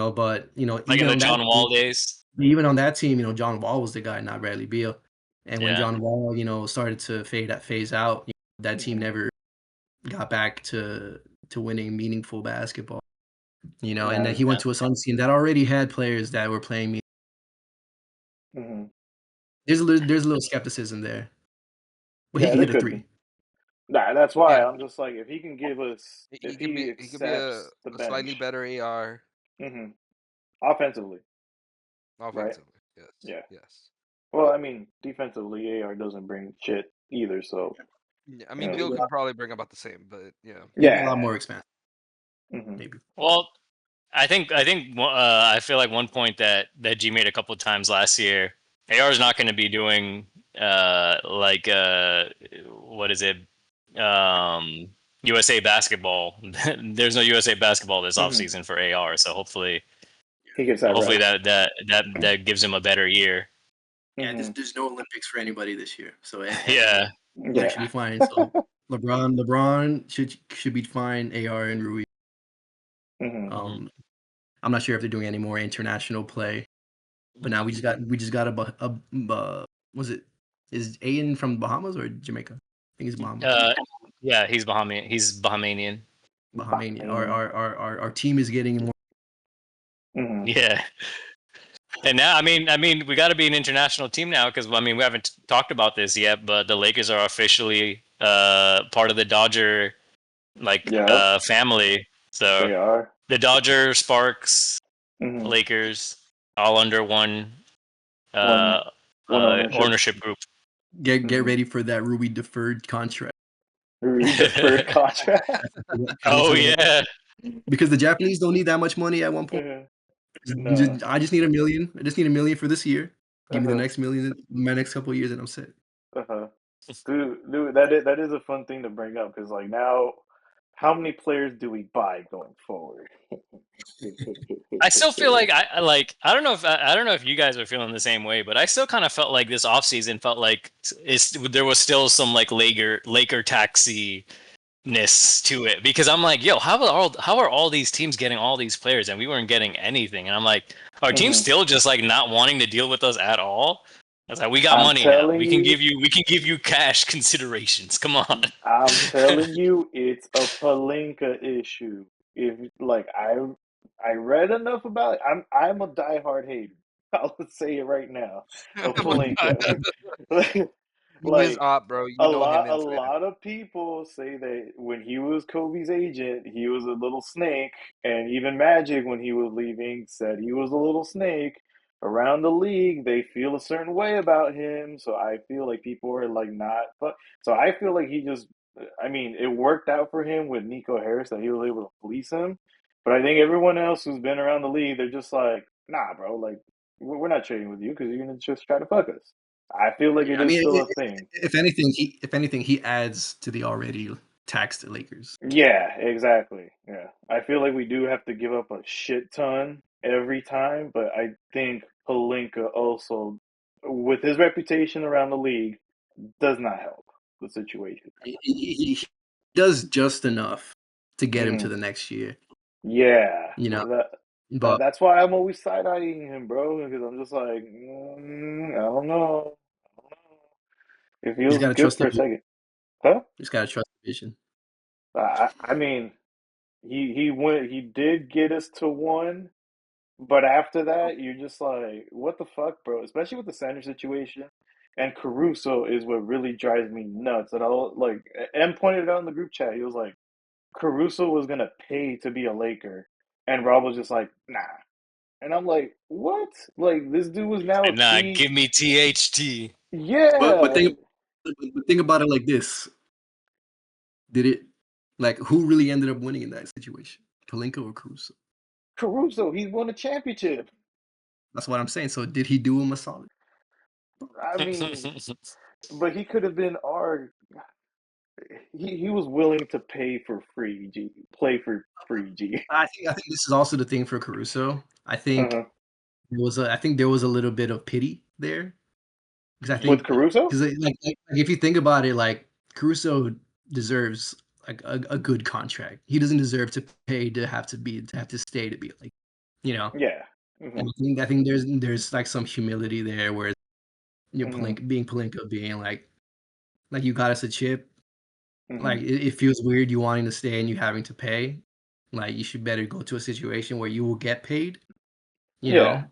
in even the on that John team, Wall days. John Wall was the guy, not Bradley Beal. And when Yeah. John Wall, started to phase out, that team Hmm. never got back to winning meaningful basketball. And then Nah. he went Yeah. to a Suns team that already had players that were playing me. Hmm. There's a little skepticism there, but he Yeah, can there hit a could be. three. Nah, that's why yeah. I'm just like, if he can give us, if he He can be accepts the a slightly bench, better AR hmm offensively, right? offensively. Yes, Yeah. yes. Well, I mean, defensively, AR doesn't bring shit either. So, Yeah, I you mean, know, Bill can probably bring about the same, but yeah. He'd be a lot yeah. more expensive, Hmm. maybe. Well, I feel like one point that G made a couple of times last year, AR is not going to be doing like what is it, USA basketball. There's no USA basketball this Hmm. offseason for AR, so He gets that hopefully rest. that gives him a better year. Yeah, Hmm. there's no Olympics for anybody this year, so Yeah. everyone should Yeah. be fine. So LeBron should be fine. AR and Rui. Hmm. Mhm. I'm not sure if they're doing any more international play, but now we just got was it is Aiden from Bahamas or Jamaica? I think he's Bahamas. Uh, yeah, he's Bahamian. He's Bahamian. Bahamian. Our, Bahrain. our our our our team is getting more. Hmm. Yeah. And now, I mean, we got to be an international team now because I mean, we haven't talked about this yet, but the Lakers are officially part of the Dodger Yep, family. So they are. the Dodger, Sparks, Hmm. Lakers, all under one One, uh, one ownership. ownership group. Get Hmm. ready for that Rui deferred contract. Deferred contract. Oh yeah. Because the Japanese don't need that much money at one point. No. I just need $1 million. I just need $1 million for this year. Give me the Uh-huh. next $1 million, my next couple of years, and I'm set. Uh-huh. Dude, that is a fun thing to bring up because like now, how many players do we buy going forward? I still feel like I don't know if I don't know if you guys are feeling the same way, but I still kind of felt like this offseason felt like there was still some like Laker taxi ness to it because I'm like, yo, how are all these teams getting all these players and we weren't getting anything? And I'm like, are teams Mhm. still just like not wanting to deal with us at all? I was like, we got I'm money now. telling you, We can give you cash considerations. Come on. I'm telling you, it's a Palinka issue. If like I read enough about it, I'm a diehard hater. I'll say it right now of Palinka. You his Like op, bro. You know him a inside and lot of people say that when he was Kobe's agent, he was a little snake, and even Magic, when he was leaving, said he was a little snake. Around the league, they feel a certain way about him, so I feel like people are like not. But so I feel like he just. I mean, it worked out for him with Nico Harris that he was able to police him. But I think everyone else who's been around the league, they're just like, nah, bro. Like, we're not trading with you because you're gonna just try to fuck us. I feel like it I is mean, still a thing. if anything, he adds to the already taxed Lakers. Yeah, exactly. Yeah. I feel like we do have to give up a shit ton every time, but I think Palinka also, with his reputation around the league, does not help the situation. He does just enough to get him to Hmm. the next year. Yeah. You know, That. But That's why I'm always side eyeing him, bro. Because I'm just like, I don't know. It he's feels got to good trust the for a second, huh? he's got to trust the vision. I mean, he went. He did get us to one, but after that, you're just like, what the fuck, bro? Especially with the center situation. And Caruso is what really drives me nuts. And I'll like, M pointed it out in the group chat. He was like, Caruso was gonna pay to be a Laker, and Rob was just like, nah. And I'm like, what? Like this dude was now a And free. give me THT. But Yeah, think about it like this: did it like who really ended up winning in that situation? Palinka or Caruso? Caruso, he won a championship. That's what I'm saying. So did he do him a solid? I mean, but he could have been our. He was willing to pay for free. G play for free. G. I think this is also the thing for Caruso. Uh-huh. I think there was a little bit of pity there because I With think Caruso? because like if you think about it, like Caruso deserves like a good contract. He doesn't deserve to pay to have to stay to be like, you know. Yeah. And Hmm. I think there's like some humility there where you're Hmm. Palinka being like you got us a chip. Hmm. Like it feels weird you wanting to stay and you having to pay. Like you should better go to a situation where you will get paid, you Yeah. know?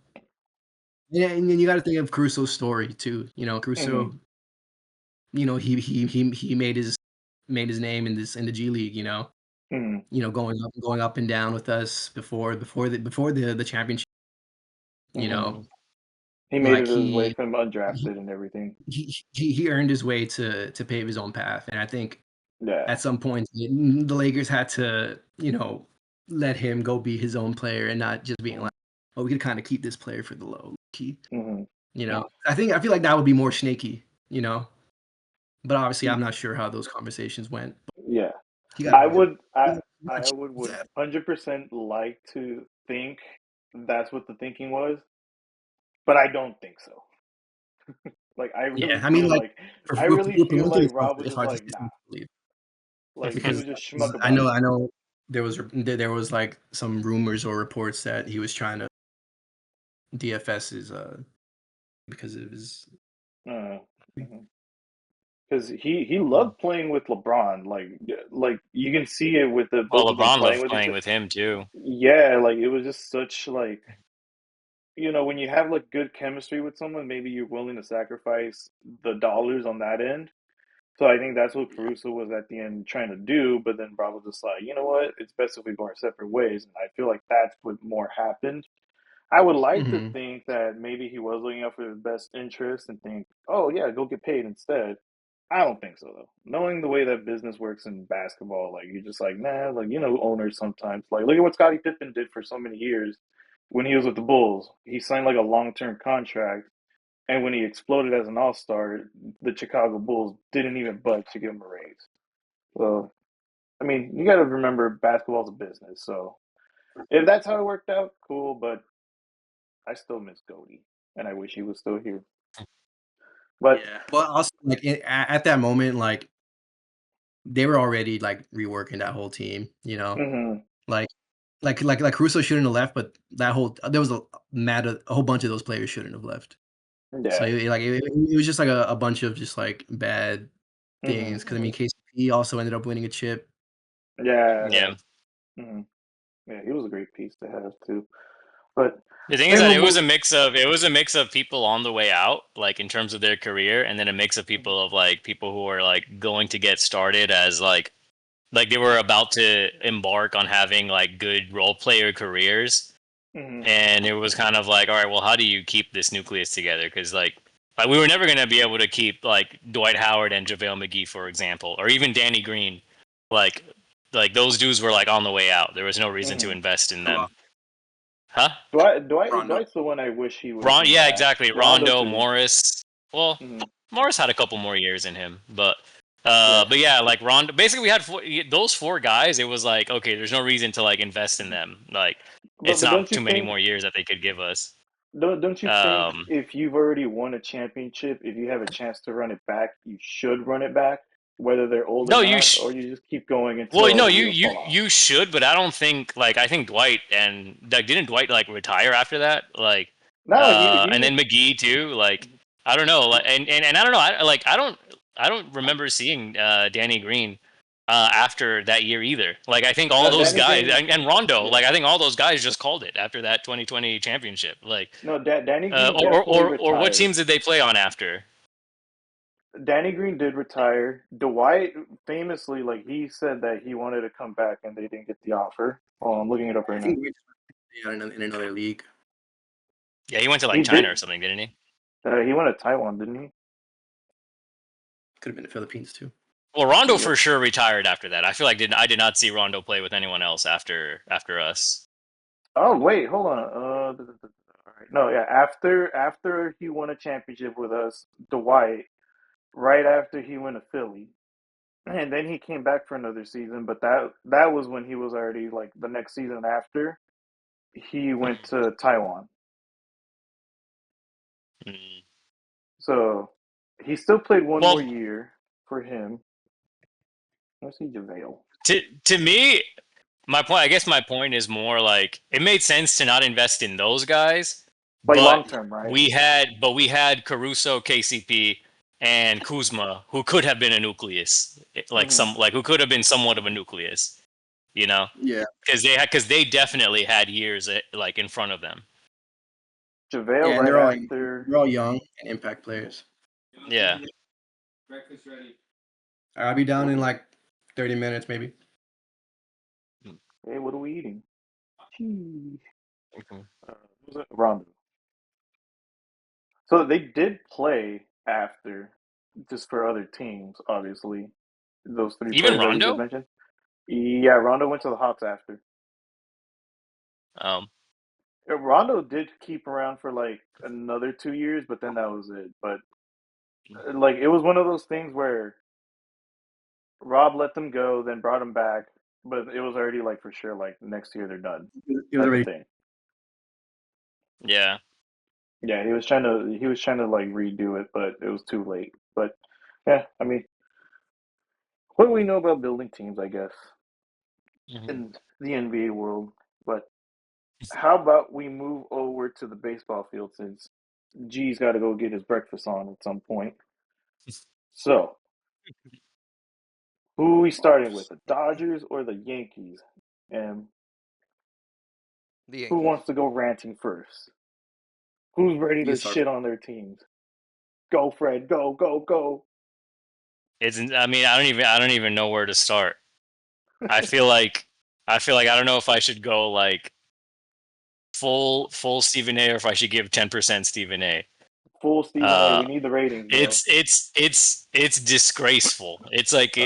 Yeah, and then you gotta think of Caruso's story too. You know, Hmm. Caruso, he made his name in this in the G League, you know. Hmm. Going up and down with us before the championship, you know. Hmm. He made Like it his way from undrafted and everything. he earned his way to pave his own path. And I think Yeah. at some point the Lakers had to, let him go be his own player and not just being like, oh, we could kind of keep this player for the low key. Hmm. I feel like that would be more snaky, you know. But obviously, I'm not sure how those conversations went. Yeah. He got I he got would I he I would 100% like to think that's what the thinking was, but I don't think so. Like yeah. I mean, like I for really feel Pelinka, like Rob was it's just hard like, it's nah. hard to believe Like he because was just schmuck I about know it. I know there was like some rumors or reports that he was trying to DFS his because of his Uh, because he loved playing with LeBron. Like you can see it with the both Well, of them LeBron playing loved with each playing other. with him too. Yeah, like it was just such like when you have like good chemistry with someone, maybe you're willing to sacrifice the dollars on that end. So I think that's what Caruso was at the end trying to do. But then Bob was just like, you know what? It's best if we go our separate ways. And I feel like that's what more happened. I would like to hmm think that maybe he was looking out for his best interest and think, oh yeah, go get paid instead. I don't think so though. Knowing the way that business works in basketball, like you're just like, nah, like owners sometimes like look at what Scottie Pippen did for so many years when he was with the Bulls. He signed like a long-term contract, and when he exploded as an all-star, the Chicago Bulls didn't even budge to give him a raise. So I mean, you got to remember basketball's a business. So if that's how it worked out, cool. But I still miss Cody, and I wish he was still here. But Yeah, but also like at that moment, like they were already like reworking that whole team. mhm, Like like Caruso shouldn't have left, but that whole there was a whole bunch of those players shouldn't have left. So yeah, it was just like a bunch of just like bad mhm, things. Because I mean, mhm, KCP also ended up winning a chip. yeah, Yeah. mhm. Yeah, he was a great piece to have too. But The thing is maybe that we'll move. it was a mix of people on the way out, like in terms of their career, and then a mix of Mhm, people of like people who are like going to get started as like they were about to embark on having like good role player careers, mhm, and it was kind of like, all right, well, how do you keep this nucleus together? Because like we were never gonna be able to keep like Dwight Howard and JaVale McGee, for example, or even Danny Green, like those dudes were like on the way out. There was no reason to mhm. invest in them, Rondo. huh? Rondo. Dwight's the one I wish he would have came Yeah, back. exactly. Rondo Rondo, too. Morris. Well, Mhm, Morris had a couple more years in him, yeah. but yeah, like Rondo. Basically, we had those four guys. It was like, okay, there's no reason to like invest in Mhm. them. Like, But it's but don't not you too many think? more years that they could give us. Don't you think Um, if you've already won a championship, if you have a chance to run it back, you should run it back? whether they're old or No, not, or you just keep going well, until no, the you wheels you fall off. you should, but I don't think like I think Dwight and like didn't Dwight like retire after that? Like No, and then McGee too. Like I don't know, like and I don't know. I don't remember seeing Danny Green after that year either. Like I think all no, those Danny guys Green. and Rondo, Yeah, like I think all those guys just called it after that 2020 championship. Like no, Danny Green definitely or what retired. teams did they play on after? Danny Green did retire. Dwight famously, like he said that he wanted to come back and they didn't get the offer. Oh, I'm looking it up I right think now. we're in another league. Yeah, he went to He like China or did. something, didn't he? He went to Taiwan, didn't he? Could have been the Philippines too. Well, Rondo Yep. for sure retired after that. I feel like I did not see Rondo play with anyone else after us. Oh wait, hold on. All right. No, yeah. After he won a championship with us, Dwight. Right after he went to Philly, and then he came back for another season. But that was when he was already like the next season after he went to Taiwan. Mm. So he still played one more Well, year for him. Let's see JaVale. to me, I guess my point is more like it made sense to not invest in those guys, Like but long term, right? we had Caruso, KCP, and Kuzma who could have been a nucleus, Mm-hmm. like who could have been somewhat of a nucleus, you know, Yeah. because they definitely had years like in front of them. JaVale Yeah, and right after. they're all young and impact players. Yeah. I'll be down in like 30 minutes maybe. Hey, what are we eating? Cheese. Okay. Was it Rondo? So they did play after, just for other teams, obviously. Those three Even players that we just Rondo. mentioned. Yeah, Rondo went to the Hawks after. Um, Rondo did keep around for like another 2 years, but then that was it. But like it was one of those things where Rob let them go, then brought them back, but it was already like for sure like next year they're done It was type of already thing. yeah. Yeah, he was trying to like redo it, but it was too late. But yeah, I mean, what do we know about building teams? I guess Mhm. in the NBA world. But how about we move over to the baseball field since G's got to go get his breakfast on at some point. So, who are we starting with, the Dodgers or the Yankees? And The who Yankees. wants to go ranting first? Who's ready you to start. shit on their teams? Go, Fred. Go, go, go. It's. I mean, I don't even know where to start. I feel like. I don't know if I should go like full Stephen A. or if I should give 10% Stephen A. Full Stephen A. Uh, We need the ratings, bro. it's disgraceful. Uh-huh. It's like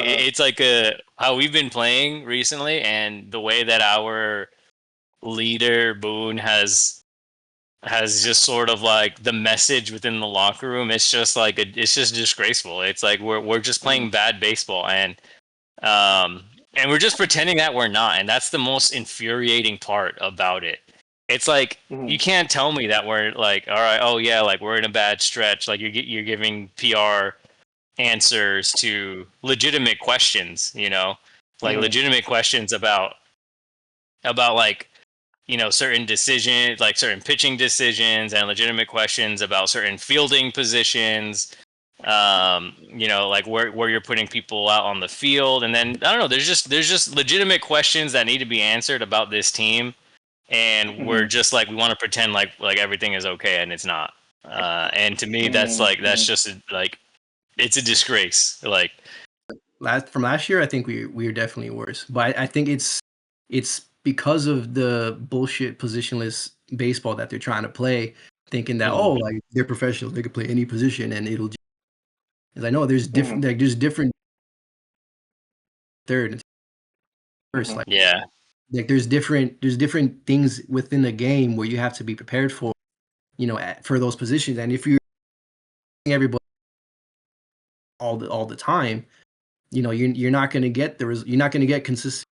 a how we've been playing recently, and the way that our leader Boone has just sort of like the message within the locker room. It's just like it's just disgraceful. It's like we're just Mm-hmm. playing bad baseball, um and we're just pretending that we're not, and that's the most infuriating part about it. It's like Mm-hmm. you can't tell me that we're like, all right, oh yeah, like we're in a bad stretch. Like you're giving PR answers to legitimate questions, like Mm-hmm. legitimate questions about like certain decisions, like certain pitching decisions, and legitimate questions about certain fielding positions. Like where you're putting people out on the field, and then I don't know. There's just legitimate questions that need to be answered about this team, and we're Mm-hmm. just like we want to pretend like everything is okay, and it's not. And to me, that's Mm-hmm. just like it's a disgrace. Like, Last year, I think we were definitely worse. But I think it's because of the bullshit positionless baseball that they're trying to play, thinking that Mm-hmm. like they're professionals, they can play any position and it'll. As I know, Mm-hmm. there's different third and first. Mm-hmm. Like there's different things within the game where you have to be prepared for, for those positions. And if you're everybody all the time, you're not going to get you're not going to get consistent.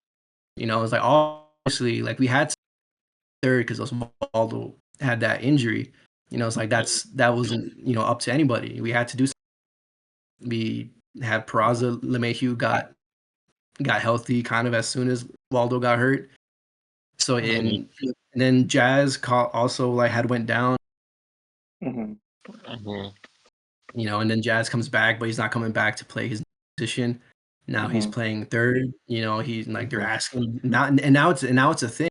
It's like obviously like we had third because Osvaldo had that injury. It's like that wasn't up to anybody. We had to do something, be have Peraza, LeMahieu got healthy kind of as soon as Waldo got hurt. So and then Jazz also like had went down, Mhm. and then Jazz comes back, but he's not coming back to play his position. Now he's Mhm. playing third. He's like they're asking now it's a thing.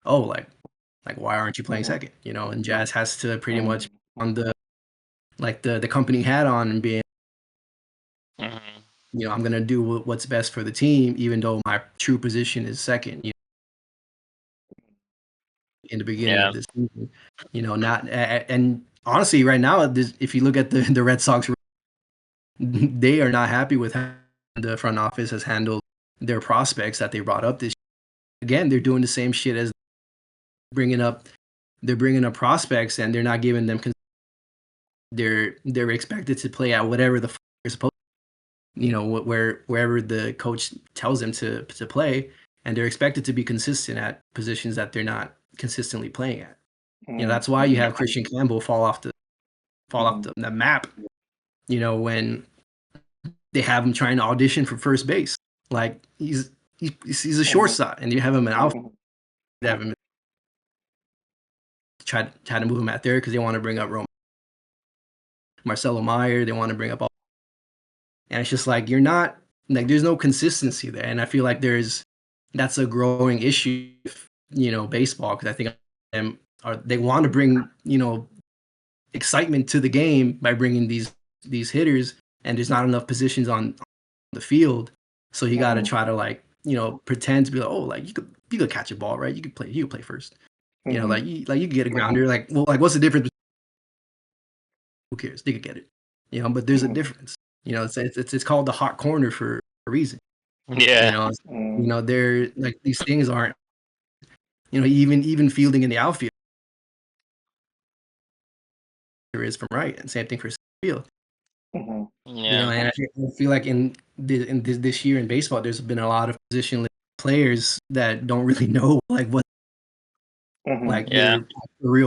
Oh, like why aren't you playing second? And Jazz has to pretty much on the company hat on and being, I'm gonna do what's best for the team, even though my true position is second. In the beginning of this season, not and honestly, right now, if you look at the Red Sox, they are not happy with how the front office has handled their prospects that they brought up this year. Again, they're doing the same shit as bringing up. They're bringing up prospects and they're not giving them. They're expected to play at whatever the they're supposed. Wherever the coach tells them to play, and they're expected to be consistent at positions that they're not consistently playing at. That's why you have Christian Campbell fall off the map. When they have him trying to audition for first base, like he's a shortstop, and you have him in outfield. Have him try to move him out there because they want to bring up Marcelo Meyer. They want to bring up all, and it's just like you're not like there's no consistency there, and I feel like that's a growing issue. Baseball, because I think they want to bring excitement to the game by bringing these hitters, and there's not enough positions on the field, so you got to try to pretend to be like, oh, like you could catch a ball, right? You could play first, like you could get a grounder, what's the difference? Who cares? They could get it, but there's a difference. It's called the hot corner for a reason. Yeah. They're like these things aren't, even fielding in the outfield there is from right, and same thing for field. Yeah. And I feel like in this year in baseball, there's been a lot of positionless players that don't really know what their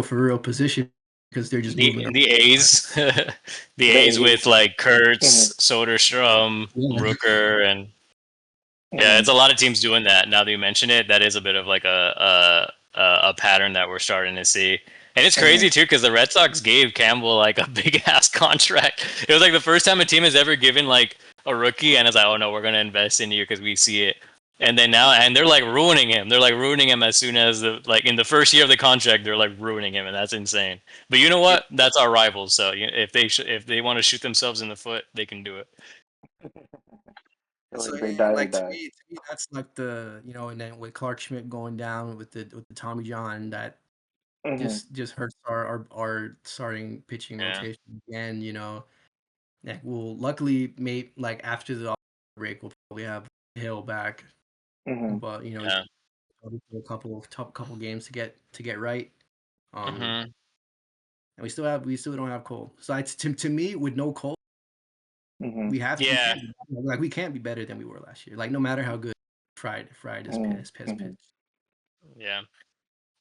for real position, because they're just moving around. The A's, the A's with like Kurtz, Soderstrom, Rooker, and it's a lot of teams doing that. Now that you mention it, that is a bit of like a pattern that we're starting to see. And it's crazy too, because the Red Sox gave Campbell like a big ass contract. It was like the first time a team has ever given like a rookie, and it's like, oh no, we're gonna invest in you because we see it. And then now, and they're like ruining him. They're like ruining him as soon as in the first year of the contract, they're like ruining him, and that's insane. But you know what? That's our rivals. So if they want to shoot themselves in the foot, they can do it. So They die, they like die. to me, that's like and then with Clark Schmidt going down with the Tommy John, that just hurts our starting pitching rotation again. Like luckily, after the break, we'll probably have Hill back, but he's a couple games to get right. And we still don't have Cole. So to me, with no Cole, we can't be better than we were last year. Like no matter how good Fried is pitch. Yeah.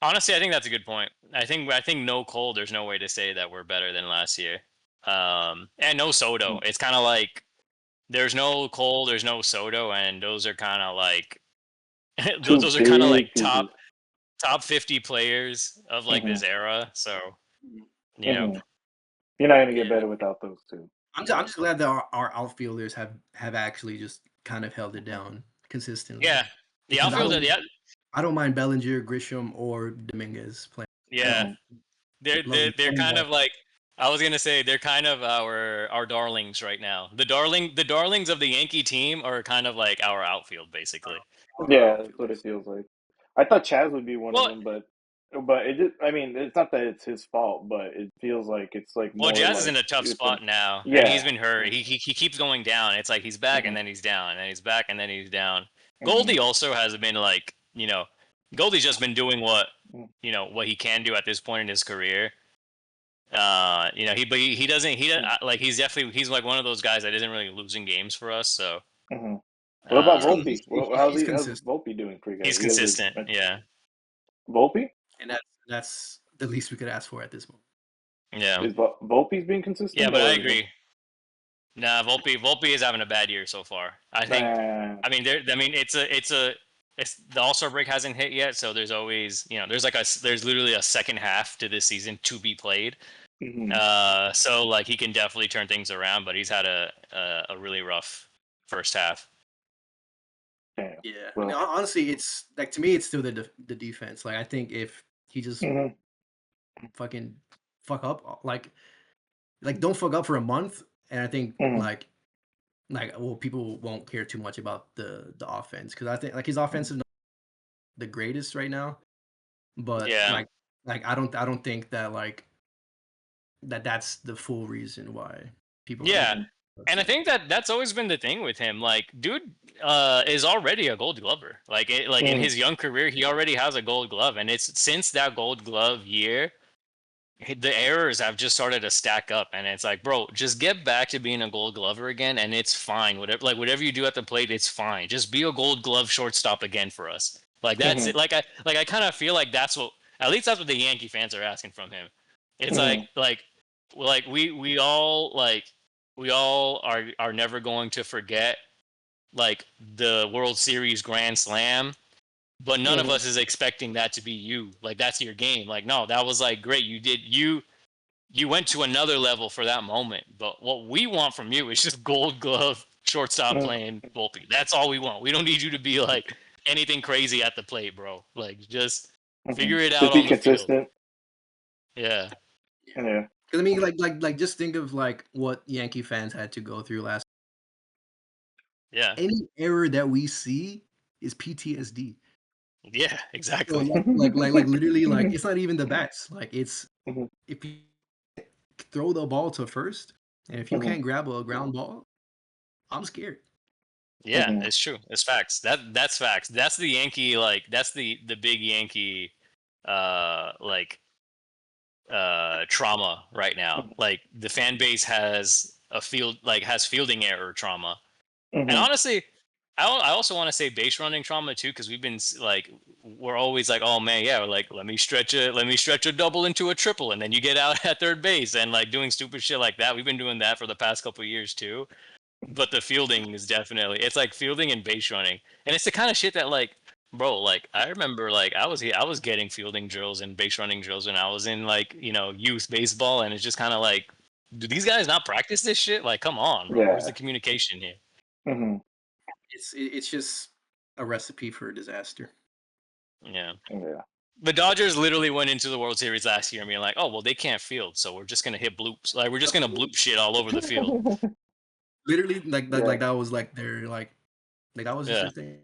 Honestly, I think that's a good point. I think no Cole, there's no way to say that we're better than last year. And no Soto. It's kind of like there's no Cole, there's no Soto, and those are kind of like those are kind of like top 50 players of like this era. So you're not gonna get better without those two. I'm just glad that our outfielders have actually just kind of held it down consistently. Yeah, the outfielder. I don't mind Bellinger, Grisham, or Dominguez playing. Yeah, they're kind of like, I was gonna say, they're kind of our darlings right now. The darlings of the Yankee team are kind of like our outfield, basically. Yeah, that's what it feels like. I thought Chaz would be one of them, but it just, I mean, it's not that it's his fault, but it feels like it's like more. Well, Jazz like is in a tough spot now, yeah, and he's been hurt. He keeps going down. It's like he's back and then he's down, and then he's back and then he's down. Goldie also has been like, Goldie's just been doing what he can do at this point in his career. He doesn't like he's like one of those guys that isn't really losing games for us. So what about Volpe? How's consistent. Volpe doing for you guys? He's consistent, yeah. Volpe? And that's the least we could ask for at this moment. Yeah. Is Volpe's being consistent? Yeah, but I agree. Nah, Volpe is having a bad year so far. I think. Man. I mean, it's the All Star break hasn't hit yet, so there's always there's literally a second half to this season to be played. Mhm. So like he can definitely turn things around, but he's had a really rough first half. Damn. Yeah, I mean, Well. honestly, it's like to me, it's still the defense. Like I think if he just Mhm. fucking fuck up, like don't fuck up for a month, and I think Mhm. like well, people won't care too much about the offense because I think like his offense is not the greatest right now, but Yeah, like I don't think that like that's the full reason why people are yeah, Mhm. and I upset. think that's always been the thing with him. Like, dude, is already a Gold Glover. Like in Mhm. his young career, he already has a Gold Glove, and it's since that Gold Glove year the errors have just started to stack up, and it's like, bro, just get back to being a Gold Glover again, and it's fine. Whatever you do at the plate, it's fine. Just be a Gold Glove shortstop again for us. Like that's Mhm. it. I kind of feel like that's what at least that's what the Yankee fans are asking from him. It's Mhm. like we all are never going to forget like the World Series Grand Slam, but none of Mhm. us is expecting that to be you. Like that's your game. Like no, that was like great. You went to another level for that moment. But what we want from you is just Gold Glove shortstop Mhm. playing Volpe. That's all we want. We don't need you to be like anything crazy at the plate, bro. Like just Mhm. figure it out Just be on the field. consistent. Yeah. Yeah. Because I mean, like just think of like what Yankee fans had to go through last. Yeah. Any error that we see is PTSD. Yeah. So Exactly. like literally like it's not even the bats. Like it's Mhm. if you throw the ball to first, and if you Mhm. can't grab a ground ball, I'm scared. Yeah, Mhm. it's true. It's facts. That's facts. That's the Yankee that's the big Yankee like trauma right now. Like the fan base has fielding error trauma. And Mhm. honestly, I also want to say base running trauma too, because we're always like, oh man, yeah, like let me stretch a double into a triple, and then you get out at third base and like doing stupid shit like that. We've been doing that for the past couple of years too. But the fielding is definitely it's like fielding and base running, and it's the kind of shit that like, bro, like I remember like I was getting fielding drills and base running drills when I was in like youth baseball, and it's just kind of like, do these guys not practice this shit? Like, come on, bro, where's Yeah. the communication here? Mhm. It's just a recipe for disaster. Yeah. Yeah. The Dodgers literally went into the World Series last year and being like, "Oh well, they can't field, so we're just gonna hit bloops. Like we're just gonna bloop shit all over the field." Literally, Yeah. like that was like their like that was just Yeah, their thing.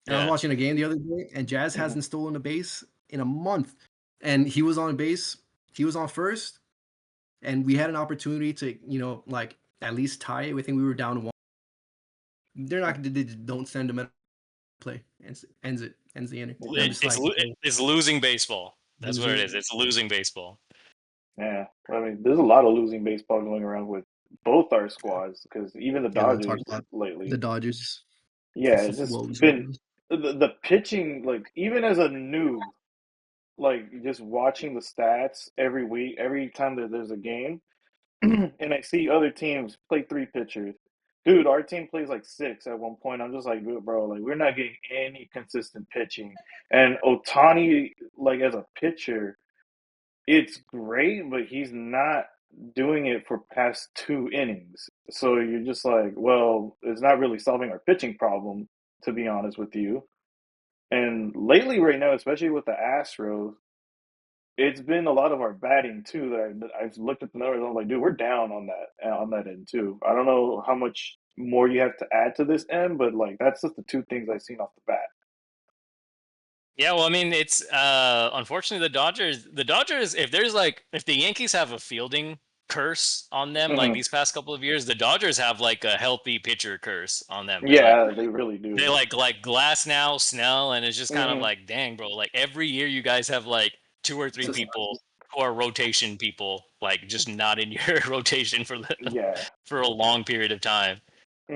And I was yeah, watching a game the other day, and Jazz Mhm. hasn't stolen a base in a month, and he was on base. He was on first, and we had an opportunity to like at least tie it. I think we were down one. They're not. They don't send him at play. Ends the inning. And I'm Mhm. just like, bro, it's losing baseball. That's what it is. losing. It's losing baseball. Yeah. I mean, there's a lot of losing baseball going around with both our squads because even the Yeah, let's talk Dodgers about the lately. Dodgers. Yeah, it's just Woes, been woes. the pitching, like even as a noob, like just watching the stats every week, every time that there's a game, and I see other teams play three pitchers. Dude, our team plays like six at one point. I'm just like, "Dude, bro, like we're not getting any consistent pitching. And Otani, like as a pitcher, it's great, but he's not doing it for past two innings. So you're just like, well, it's not really solving our pitching problem, to be honest with you. And lately, right now, especially with the Astros, it's been a lot of our batting too. I've looked at the numbers. I'm like, dude, we're down on that end too. I don't know how much more you have to add to this end, but like that's just the two things I've seen off the bat. Yeah, well, I mean, it's unfortunately the Dodgers if the Yankees have a fielding curse on them like Hmm. these past couple of years, the Dodgers have like a healthy pitcher curse on them. It's like Yeah, they really they do. like Glass now, Snell, and it's just kind of Hmm. like, dang, bro, like every year you guys have like two or three So people who are rotation people, like just not in your rotation Yeah. for a long period of time.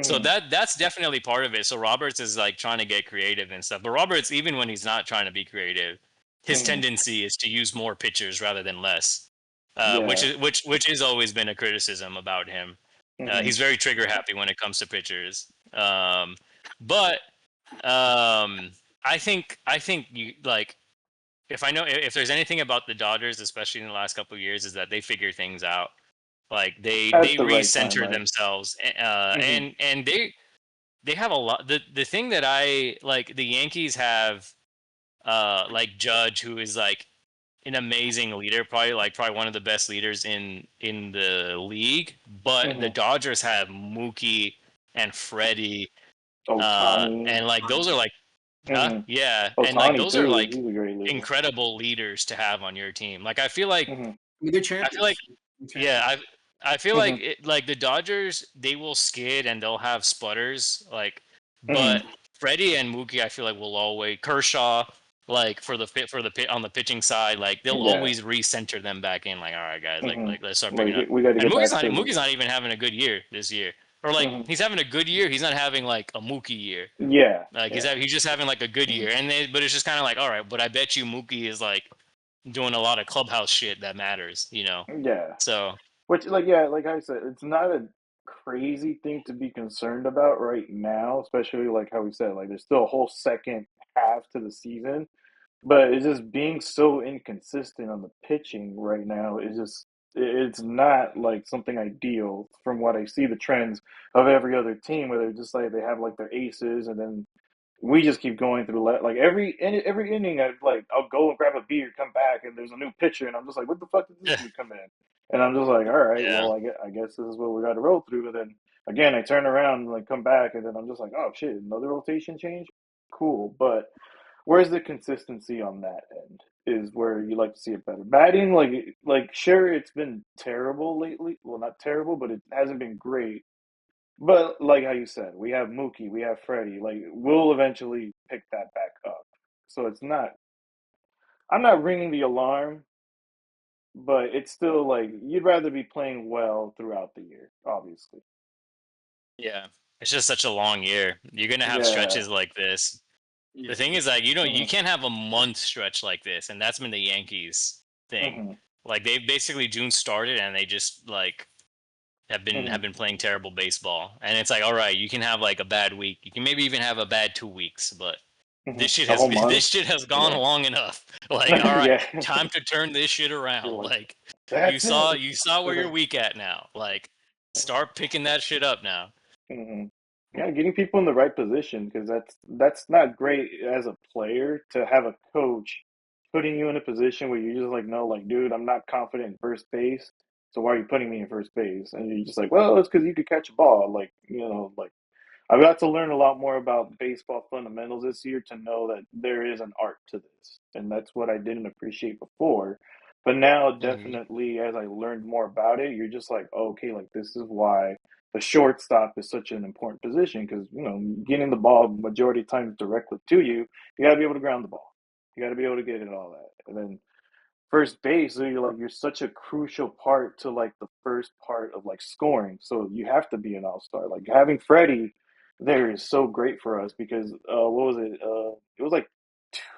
So Hmm. that's definitely part of it. So Roberts is like trying to get creative and stuff. But Roberts, even when he's not trying to be creative, his Hmm. tendency is to use more pitchers rather than less, Yeah. which is always been a criticism about him. He's very trigger happy when it comes to pitchers. But I think you like if there's anything about the Dodgers, especially in the last couple of years, is that they figure things out. Like At they the right time, recenter right? themselves, Hmm. and they have a lot. The thing that I like, the Yankees have like Judge, who is like an amazing leader, probably one of the best leaders in the league. But the Hmm. Dodgers have Mookie and Freddie, Otani. and like those are like, huh? Hmm. Yeah, and like Otani those are too. like He's a great leader. incredible leaders to have on your team. Like Hmm. I mean, they're I feel like champions. They're yeah, champions. I feel Hmm. like like the Dodgers, they will skid and they'll have sputters, like, Hmm. but Freddie and Mookie, I feel like will always Kershaw, like for the pit on the pitching side, like they'll Yeah. always recenter them back in. Like, all right, guys, Hmm. like let's start picking Like up. we got to And get back to the. Mookie's not even having a good year this year, or like Hmm. he's having a good year. He's not having like a Mookie year. Yeah. Like Yeah. he's just having like a good year, but it's just kind of like, all right, but I bet you Mookie is like doing a lot of clubhouse shit that matters, you know. Yeah. So Which, like, yeah, like I said, it's not a crazy thing to be concerned about right now, especially like how we said, like, there's still a whole second half to the season. But it's just being so inconsistent on the pitching right now is just it's not like something ideal from what I see the trends of every other team where they're just like they have like their aces and then we just keep going through like every inning I'll go and grab a beer, come back and there's a new pitcher and I'm just like what the fuck did this yeah, dude come in? And I'm just like all right, well I guess this is what we got to roll through. But then again I turn around and like come back and then I'm just like oh shit another rotation change, cool. But where's the consistency on that end? Is where you like to see it better. Batting, sure, it's been terrible lately. Well, not terrible, but it hasn't been great. But like how you said, we have Mookie, we have Freddie. Like we'll eventually pick that back up. So it's not. I'm not ringing the alarm, but it's still like you'd rather be playing well throughout the year, obviously. yeah. It's just such a long year. You're gonna have Yeah. stretches like this. The Yeah. thing is that you Hmm. can't have a month stretch like this, and that's been the Yankees thing. Hmm. Like they basically June started and they just like Hmm. have been playing terrible baseball. And it's like, all right, you can have like a bad week. You can maybe even have a bad 2 weeks, but Hmm. this shit A has whole been month. this shit has gone Yeah. long enough. Like, all right, Yeah. time to turn this shit You're around. like, Like that's it. you saw where you're weak at now. Like start picking that shit up now. Hmm. Yeah, getting people in the right position because that's not great as a player to have a coach putting you in a position where you're just like, no, like, dude, I'm not confident in first base, so why are you putting me in first base? And you're just like, well, it's because you could catch a ball, like, like I've got to learn a lot more about baseball fundamentals this year to know that there is an art to this, and that's what I didn't appreciate before. But now, Mhm. definitely, as I learned more about it, you're just like, okay, like this is why the shortstop is such an important position because getting the ball majority of times directly to you, you got to be able to ground the ball, you got to be able to get it all that, and then first base, so you're such a crucial part to like the first part of like scoring. So you have to be an all-star. Like having Freddie there is so great for us because what was it? It was like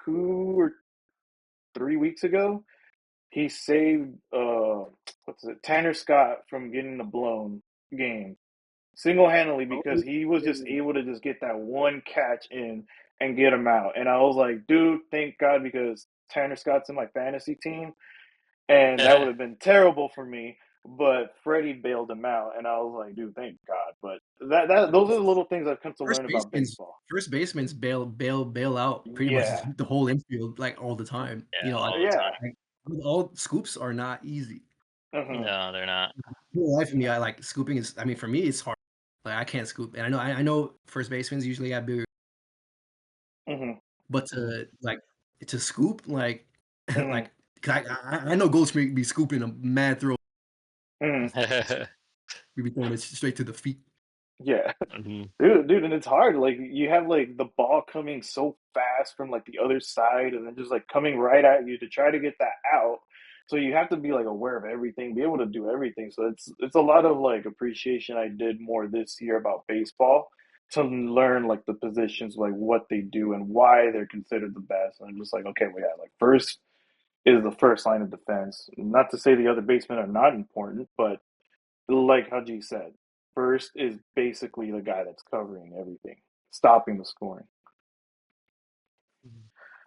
2 or 3 weeks ago. He saved what's it, Tanner Scott from getting the blown game single-handedly Oh, because he was just yeah. able to just get that one catch in and get him out. And I was like, dude, thank God because Tanner Scott's in my fantasy team and that would have been terrible for me. But Freddie bailed him out, and I was like, "Dude, thank God." But those are the little things I've come to First learn about baseman's baseball. first baseman's bail out pretty much Yeah, the whole infield like all the time. Yeah, You know, all the yeah, time. like all scoops are not easy. hmm No, they're not. In real life for me, I like scooping is. I mean, for me, it's hard. Like I can't scoop, and I know first basemen usually have bigger, hmm but Mhm. to scoop hmm like 'cause I know Ghost be scooping a mad throw. hmm We be throwing it straight to the feet. yeah. Mhm. Dude, and it's hard. Like you have like the ball coming so fast from like the other side, and then just like coming right at you to try to get that out. So you have to be like aware of everything, be able to do everything. So it's a lot of like appreciation I did more this year about baseball to learn like the positions, like what they do and why they're considered the best. And I'm just like, okay, we got like first is the first line of defense. Not to say the other basemen are not important, but like Haji said, first is basically the guy that's covering everything, stopping the scoring.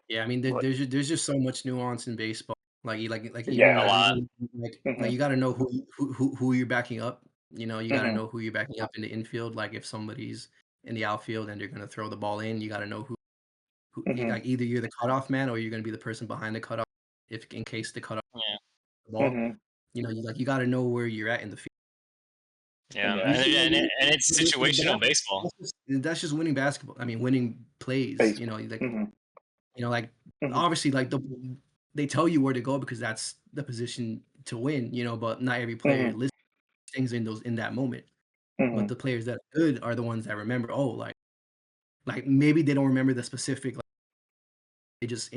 Yeah, I mean, But there's just so much nuance in baseball. Even yeah. A lot. like Hmm. you got to know who you're backing up. You know, you got to Hmm. know who you're backing up in the infield. Like if somebody's in the outfield and they're gonna throw the ball in, you got to know who you Hmm. like. Either you're the cutoff man or you're gonna be the person behind the cutoff. If in case the cutoff Yeah. the ball, Hmm. you know, you got to know where you're at in the field. Yeah. Yeah. And it's But situational baseball. that's just winning basketball. I mean, winning plays. You know, Baseball. like Hmm. like Hmm. obviously they tell you where to go because that's the position to win, but not every player Hmm. lists things in that moment. Hmm. But the players that are good are the ones that remember, oh, like maybe they don't remember the specific, like they just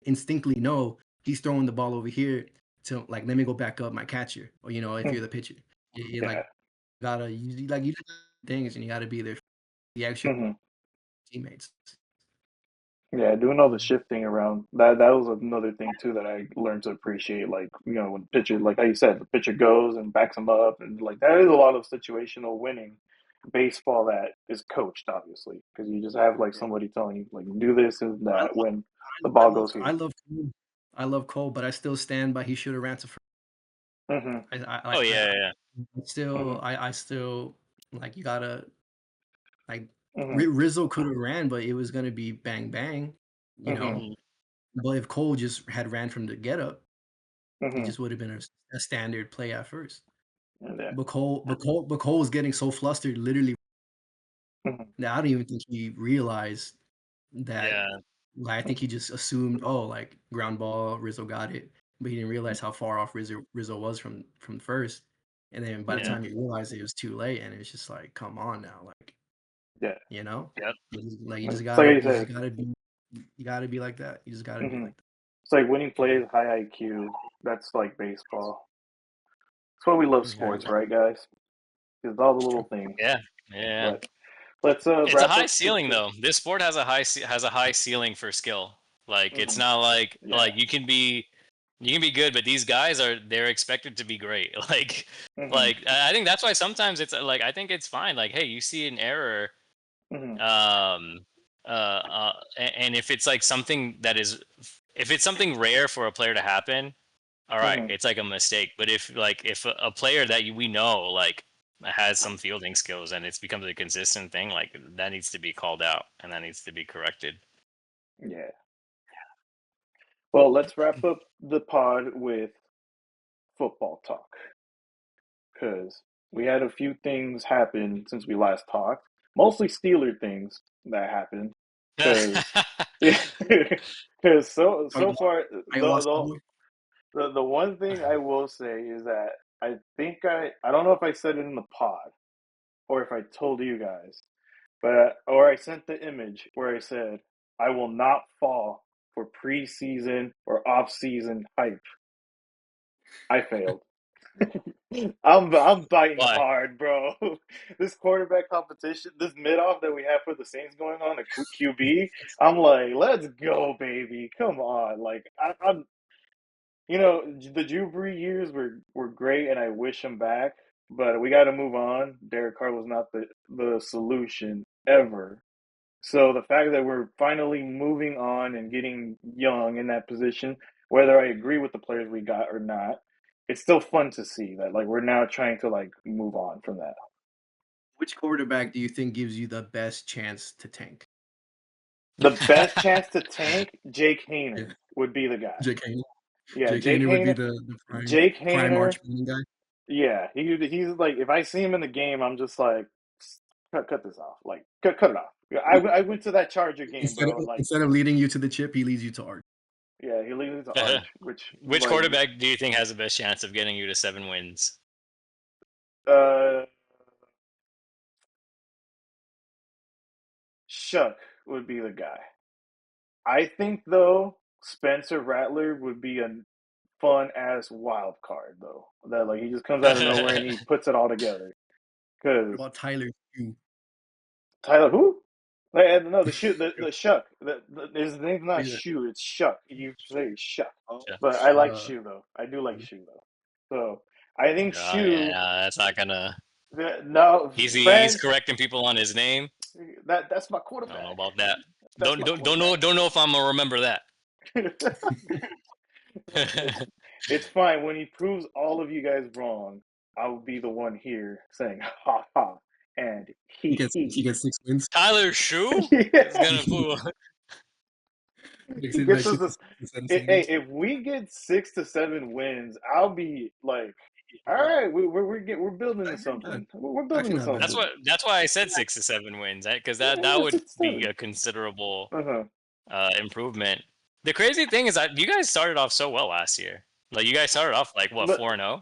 instinctively know he's throwing the ball over here to like let me go back up my catcher. Or if you're the pitcher. You Yeah. like gotta you just things and you gotta be there for the extra Hmm. teammates. Yeah, doing all the shifting around that was another thing too that I learned to appreciate. Like, when pitcher, like how you said, the pitcher goes and backs him up, and like that is a lot of situational winning baseball that is coached, obviously, because you just have like somebody telling you like do this and I that love when the ball goes I here. love Cole. I love Cole, but I still stand by he should have ran to first. Hmm. I Oh yeah, yeah. Hmm. I still like you gotta like Hmm. Rizzo could have ran, but it was gonna be bang bang, you Hmm. know. Mhm. But if Cole just had ran from the get up, it Hmm. just would have been a standard play at first. Yeah. But Cole was getting so flustered, literally, Hmm. that I don't even think he realized that. Yeah. Like, I think he just assumed, oh, like ground ball, Rizzo got it, but he didn't realize how far off Rizzo was from first. And then by the Yeah. Hmm. time he realized it was too late, and it's just like, come on now, like Yeah. you know, Yep. you just It's like you you just said. gotta be you gotta be like that. You just gotta be Hmm. like It's like winning plays, high IQ. That's like baseball. That's why we love that. Yeah, sports, right, guys? It's all the it's little true. things. Yeah. Yeah. But let's It's a wrap high up ceiling the. though. This sport has has a high ceiling for skill. Like it's Hmm. not Yeah. you can be good, but these guys they're expected to be great. Hmm. I think that's why sometimes it's like I think it's fine. Like hey, you see an error, Hmm. and if it's like something that is if it's something rare for a player to happen, all right, Hmm. it's like a mistake. But if a player that we know has some fielding skills and it's becomes a consistent thing, like that needs to be called out and that needs to be corrected. Yeah. Well, let's wrap up the pod with football talk because we had a few things happen since we last talked. Mostly Steeler things that happened because yeah, because Talk so about far Iowa the Cowboy. the one thing I will say is that I think I don't know if I said it in the pod or if I told you guys, but or I sent the image where I said I will not fall for preseason or off-season hype. I failed. I'm biting Why? hard, bro. This quarterback competition, this mid off that we have for the Saints going on, the QB. I'm like, let's go, baby. Come on, like I'm the Drew Brees years were great, and I wish him back. But we got to move on. Derek Carr was not the solution ever. So the fact that we're finally moving on and getting young in that position, whether I agree with the players we got or not, it's still fun to see that like we're now trying to like move on from that. Which quarterback do you think gives you the best chance to tank? The best chance to tank Jake Yeah, Hayner would be the guy. Jake Hayner. Yeah, Jake Jake Hayner would be Hayner. the Jake prime Hayner. Arch Manning guy. Yeah, he's like if I see him in the game, I'm just like cut this off. Like cut it off. Yeah, I went to that Charger game, bro, and like Instead of leading you to the chip, he leads you to Arch. yeah, he leads it to Arch, which Which like quarterback do you think has the best chance of getting you to 7 wins? uh Shuck would be the guy. I think though Spencer Rattler would be a fun ass wild card though. That like he just comes out of nowhere and he puts it all together. What Because about Tyler Hugh? Tyler who? Like, no, the shoot the Shuck. His name's not He's a- Shoe, it's Shuck. You say Shuck. oh, Yeah. But I like uh, Shoe though. I do like Shoe though. So I think Oh yeah, Shoe no, that's not gonna. No, He's friend, correcting people on his name. that's my I don't know quarterback. about that. That's my Don't know if I'm gonna remember that. It's fine. When he proves all of you guys wrong, I will be the one here saying ha ha and He he gets he. 6 wins. Tyler Shu is Yeah. gonna fool. Makes He it gets like us 6 this. to 7 Hey, seasons. if we get 6 to 7 wins, I'll be like, all right, we're building to something. We're building Actually to not bad. something. That's why I said 6 to 7 wins, because that Yeah, would six to be seven. a considerable Uh-huh. improvement. The crazy thing is that you guys started off so well last year. Like you guys started off like what, But 4-0,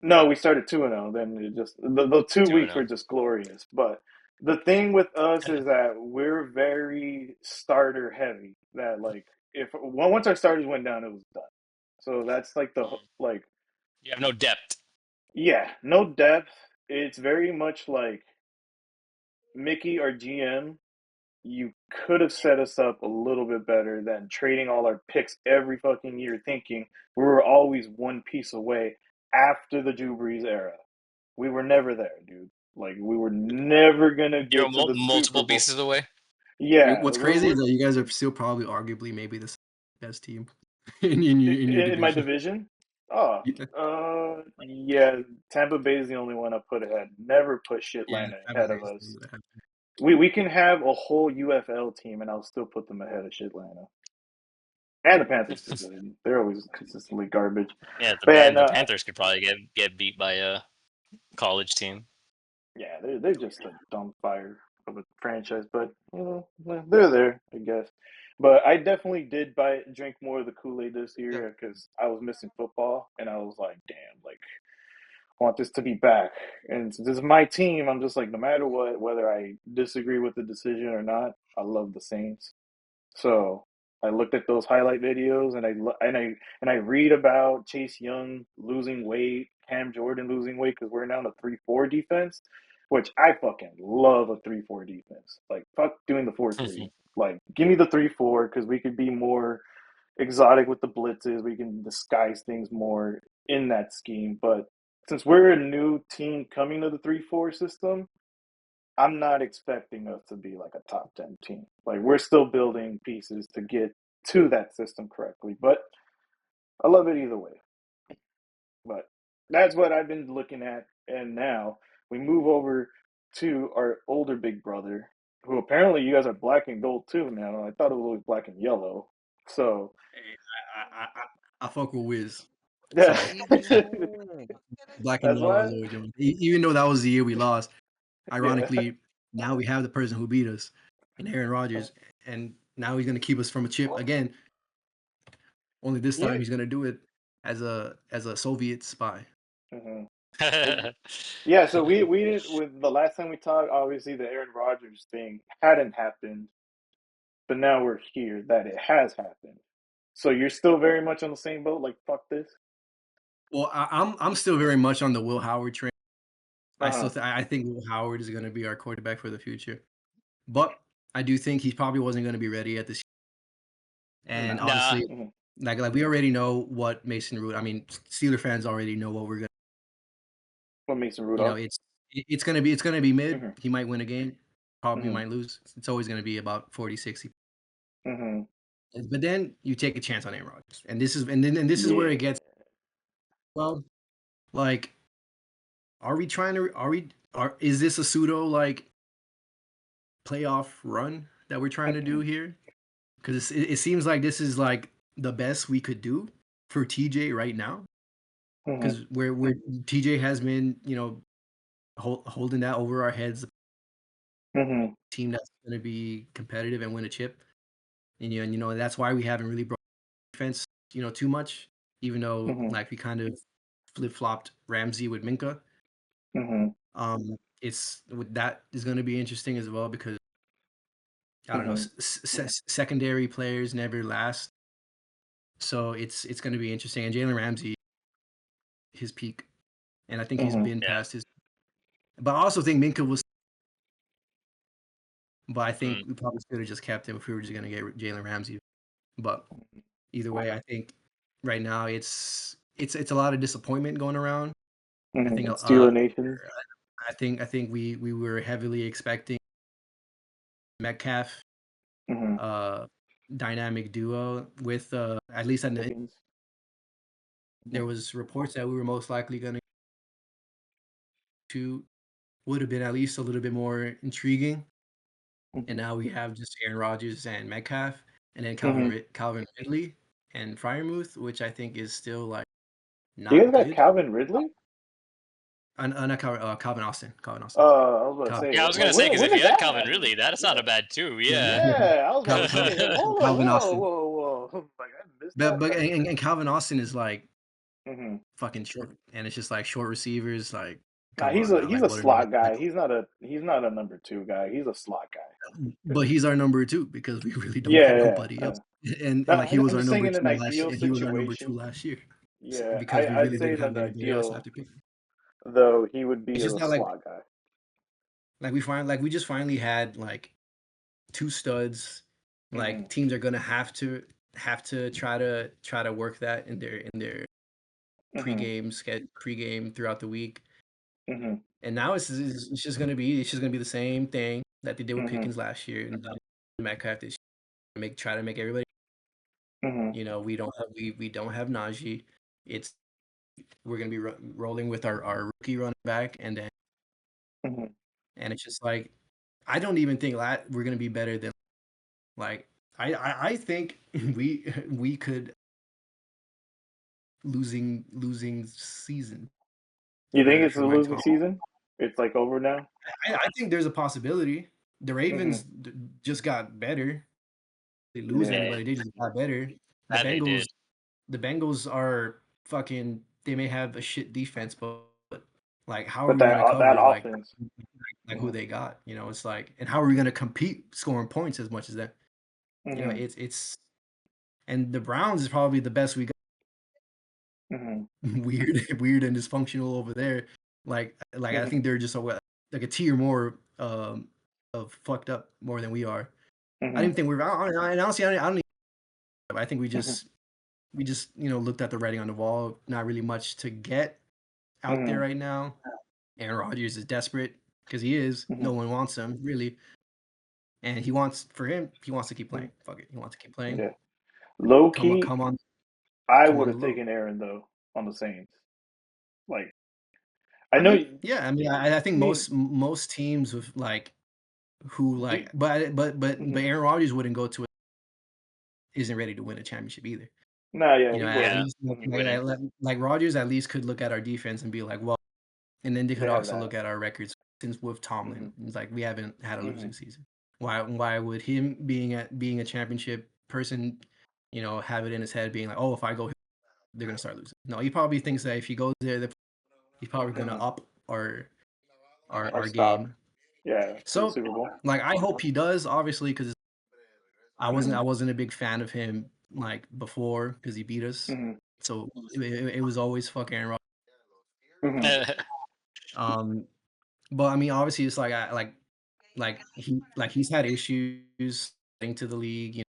no, we started 2-0. Then it just the 2 weeks 2-0. were just glorious. But the thing with us is that we're very starter heavy. That like if once our starters went down, it was done. So that's like the like You have no depth. yeah, no depth. It's very much like Mickey, our GM. You could have set us up a little bit better than trading all our picks every fucking year, thinking we were always one piece away after the Drew Brees era. We were never there, dude. Like we were never gonna You're get to the Super multiple Bowl. pieces away. Yeah, What's crazy is that you guys are still probably arguably maybe the best team in your in my division. division. Oh, Yeah, yeah. Tampa Bay is the only one I put ahead. Never put yeah, Shitlanta I ahead was of just us. that. We can have a whole UFL team, and I'll still put them ahead of Shitlanta. And the Panthers are good. They're always consistently garbage. Yeah, But yeah, the no, Panthers could probably get beat by a college team. yeah, they're just a dumb fire of a franchise. But they're there, I guess. But I definitely did drink more of the Kool-Aid this year because I was missing football, and I was like, damn, like I want this to be back. And since this is my team, I'm just like, no matter what, whether I disagree with the decision or not, I love the Saints. So I looked at those highlight videos, and I read about Chase Young losing weight, Cam Jordan losing weight because we're now in a 3-4 defense, which I fucking love a 3-4 defense. Like fuck doing the 4-3. Like give me the 3-4 because we could be more exotic with the blitzes. We can disguise things more in that scheme. But since we're a new team coming to the 3-4 system, I'm not expecting us to be like a top 10 team. Like we're still building pieces to get to that system correctly. But I love it either way. But that's what I've been looking at. And now we move over to our older big brother, who apparently you guys are black and gold too now. I thought it was always black and yellow. So Hey, I fuck with Wiz. yeah. So TJ. black and That's yellow why. all over. Even though that was the year we lost, Yeah. ironically, now we have the person who beat us in Aaron Rodgers, and now he's gonna keep us from a chip again. Only this Yeah. time he's gonna do it as a Soviet spy. Mhm. Yeah, so we did with the last time we talked, obviously the Aaron Rodgers thing hadn't happened, but now we're here that it has happened. So you're still very much on the same boat, like fuck this. Well, I'm still very much on the Will Howard train. Uh-huh. I think Will Howard is gonna be our quarterback for the future, but I do think he probably wasn't gonna be ready at this. And Nah. Nah, honestly, Mhm. like we already know what Mason Rudolph. I mean, Steeler fans already know what we're gonna. What Mason You know, Rudolph? it's gonna be mid. Mhm. He might win a game, probably Mhm. might lose. It's always gonna be about 40, 60. Mhm. But then you take a chance on Aaron Rodgers, and this is where Yeah. it gets well. Like, are we trying to? Is this a pseudo like playoff run that we're trying to do here? Because it seems like this is like the best we could do for TJ right now. Mhm. Because where TJ has been, holding that over our heads, Mhm. team that's going to be competitive and win a chip, and that's why we haven't really brought defense, too much. Even though Mhm. like we kind of flip flopped Ramsey with Minka. Mhm. It's that is going to be interesting as well because I don't know, Mhm. secondary players never last, so it's going to be interesting. And Jalen Ramsey, his peak, and I think he's Mhm. been yeah. past his. But I also think Minka was. But I think Mm. we probably should have just kept him if we were just going to get Jalen Ramsey. But either way, I think right now it's a lot of disappointment going around. I think Mhm. Steeler Nation. I think we were heavily expecting Metcalf Mm-hmm. dynamic duo with at least on the, Pickens. there was reports that we were most likely going to would have been at least a little bit more intriguing. And now we have just Aaron Rodgers and Metcalf, and then Mm-hmm. Calvin Ridley and Fryermuth, which I think is still like You not guys got good. Calvin Ridley? Not Calvin Austin. Calvin Austin. I was about to Cal- say, Yeah, I was gonna like, say because when if did you had that Calvin happen? Ridley, that's not Yeah, a bad too. yeah, Yeah. yeah. I was about to Calvin, say, hold on, Calvin whoa, Austin. whoa, whoa. Like I missed But that. but That's and Calvin Austin is like mm-hmm. fucking short, and it's just like short receivers. Like, Nah, come on now, he's like a what are we slot guy. He's not a number two guy. He's a slot guy. but he's our number two because we really don't got Yeah, nobody yeah. else. And like he was I'm our just saying number in an two last ideal year. He was our number two situation. last year Yeah, because we I'd really say didn't in have an anybody else ideal after pick. though he would be It's just a not like slot guy. we just finally had like two studs. Mm-hmm. Like teams are gonna have to try to work that in their Mm-hmm. pregame throughout the week. Mm-hmm. And now it's just gonna be the same thing that they did with Mm-hmm. Pickens last year and Metcalf this year. Try to make everybody. Mm-hmm. You know, we don't have Najee. It's we're gonna be rolling with our rookie running back, Mm-hmm. and it's just like I don't even think we're gonna be better than like I think we could losing season You think it's for a my losing Tom. season? It's like over now. I think there's a possibility. The Mm-hmm. Ravens just got better. They lose Yeah, anybody, they just got better. The That they Bengals did. the Bengals are fucking. They may have a shit defense, but like, how are but we gonna that cover offense. who Mm-hmm. they got? You know, it's like, and how are we gonna compete scoring points as much as that? You know, Mm-hmm. it's and the Browns is probably the best we got. Mm-hmm. Weird and dysfunctional over there. Like I Mm-hmm. think they're just like a tier more of fucked up more than we are. I Mm-hmm. didn't think we were. And honestly, I don't. I think Mm-hmm. we just looked at the writing on the wall. Not really much to get out there Mm-hmm. right now. Aaron Rodgers is desperate because he is. Mm-hmm. No one wants him really, and he wants to keep Mm-hmm. playing. Fuck it, he wants to keep playing. Yeah, low key. Come on, I come would on the have low. taken Aaron though on the Saints. Like I I know mean, yeah. I mean, I think me. most teams with like who Do, like, but mhm. Aaron Rodgers wouldn't go to isn't ready to win a championship either. Nah, yeah, You know, he at Yeah, wouldn't. least Hmm. he wouldn't. like Rodgers at least could look at our defense and be like, well, and then they They could have also that. look at our records since with Hmm. Tomlin. It's like we haven't had a Hmm. losing season. Why would him being a championship person, have it in his head being like, oh, if I go, they're gonna start losing. No, he probably thinks that if he goes there, he's probably gonna Hmm. up Our our stock, game. yeah, for the So Super Bowl. like I hope he does, obviously, because Hmm. I wasn't a big fan of him like before because he beat us. Hmm. So it was always fuck Aaron Rodgers. Hmm. Um, but I mean, obviously, it's like he's had issues getting to the league. You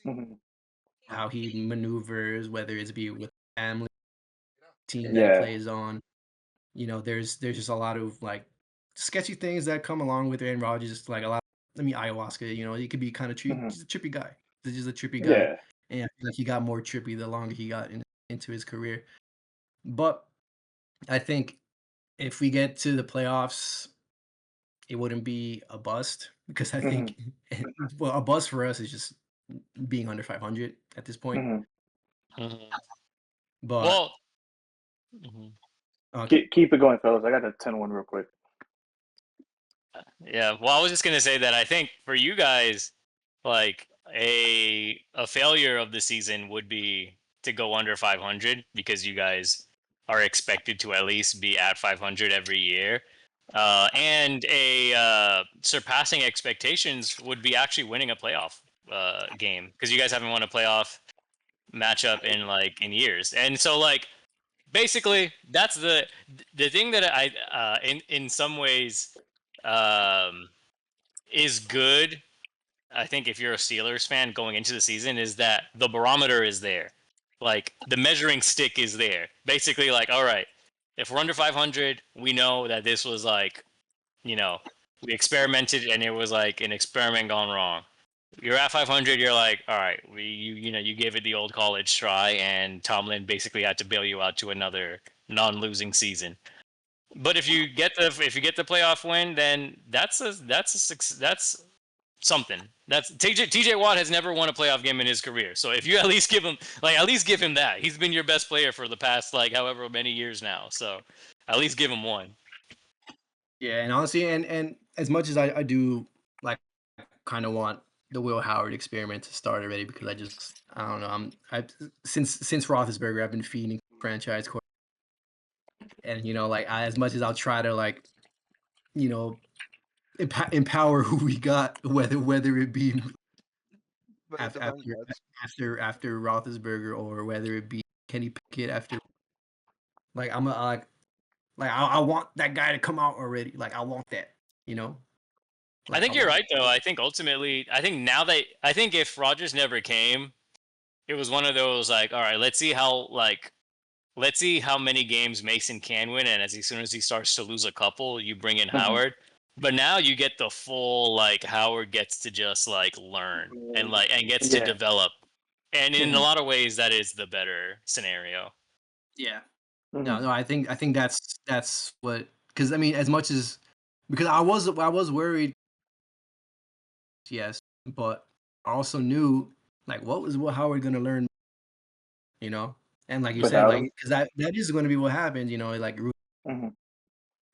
Hmm. know how he maneuvers, whether it's be with family team that he Yeah. plays on. You know, there's just a lot of like sketchy things that come along with Aaron Rodgers. Just like a lot. I mean, ayahuasca. You know, he could be kind of Hmm. he's a trippy guy. He's just a trippy guy, Yeah. and I feel like he got more trippy the longer he got into his career. But I think if we get to the playoffs, it wouldn't be a bust because I Hmm. think well, a bust for us is just being under 500 at this point. Hmm. Mhm. But Well, mhm. Keep it going, fellas. I got a 10-1 real quick. Yeah. Well, I was just gonna say that I think for you guys, like a failure of the season would be to go under 500 because you guys are expected to at least be at 500 every year. And a surpassing expectations would be actually winning a playoff game because you guys haven't won a playoff matchup in years. And so like basically that's the thing that I in some ways um is good. I think if you're a Steelers fan going into the season is that the barometer is there. Like the measuring stick is there. Basically like all right, If we're under 500, we know that this was like, you know, we experimented and it was like an experiment gone wrong. You're at 500, you're like, all right, you gave it the old college try, and Tomlin basically had to bail you out to another non-losing season. But if you get the playoff win, then that's something. That's TJ Watt has never won a playoff game in his career. So if you at least give him that. He's been your best player for the past like however many years now. So at least give him one. Yeah, and honestly, and as much as I do like kind of want the Will Howard experiment to start already, because I don't know, I since Roethlisberger I've been feeding franchise quarterback, and like as much as I'll try to like empower who we got, whether it be But it after depends, after Roethlisberger, or whether it be Kenny Pickett after, like I'm a like I want that guy to come out already, like I want that, I like I think you're want right though. I think ultimately, I think if Rogers never came, it was one of those like, all right, let's see how many games Mason can win, and as soon as he starts to lose a couple, you bring in Howard. But now you get the full like Howard gets to just like learn and gets to Yeah. develop, and in a Mhm. lot of ways that is the better scenario. Yeah. Mhm. No, I think that's what, because I mean, as much as, because I was worried, yes, but I also knew like what was Will Howard gonna learn, you know, and like you said, Without like him. because that is going to be what happens, like Mhm.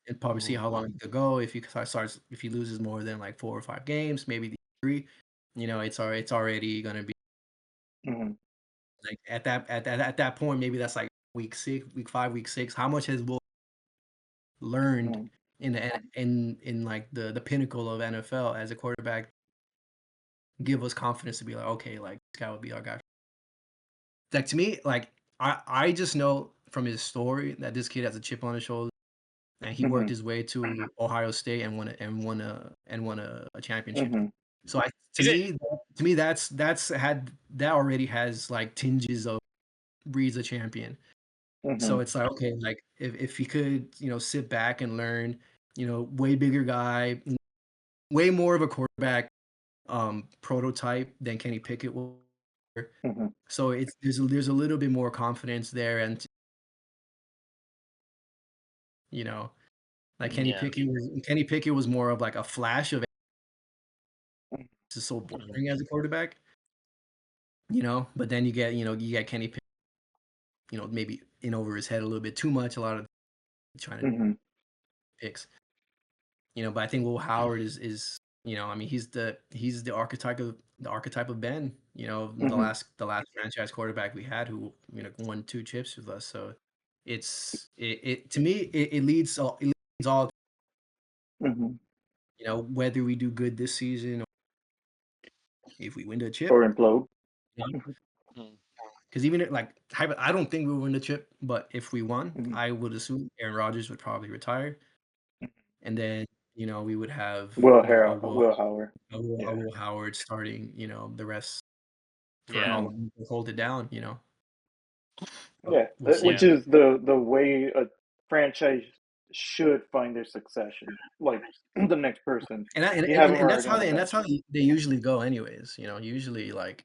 and probably see how long he could go. If he loses more than like 4 or 5 games, maybe the 3, it's already gonna be Mhm. like at that point, maybe that's like week 6, week 5, week 6. How much has Will learned Mhm. in like the pinnacle of NFL as a quarterback, give us confidence to be like, okay, like this guy would be our guy. Like to me, like I just know from his story that this kid has a chip on his shoulder, and he worked Mhm. his way to Ohio State and won a championship. Mhm. So Is it? to me that already has like tinges of breeds a champion. So Mhm. it's like, okay, like if he could, sit back and learn, way bigger guy, way more of a quarterback prototype than Kenny Pickett was. Mhm. So there's a little bit more confidence there, and you know, like Yeah. Kenny Pickett was more of like a flash of Mhm. just so Mhm. boring as a quarterback, but then you get Kenny Pickett, maybe in over his head a little bit too much, a lot of trying to Mhm. picks, but I think Will Howard is I mean he's the archetype of Ben, Mhm. the last franchise quarterback we had who won 2 chips with us. So it to me it leads all Mhm. whether we do good this season or if we win the Or chip, implode. Mhm. because even like I don't think we'll win the chip, but if we won, Mhm. I would assume Aaron Rodgers would probably retire, and then we would have Will Howard. A Yeah. Will Howard starting the rest for Yeah. how Mhm. long we hold it down, but Yeah. we'll see. Which Yeah. is the way a franchise should find their succession. Like the next person. And I, and, You have and, them and that's already how on the that's bench. how they usually go anyways. Usually like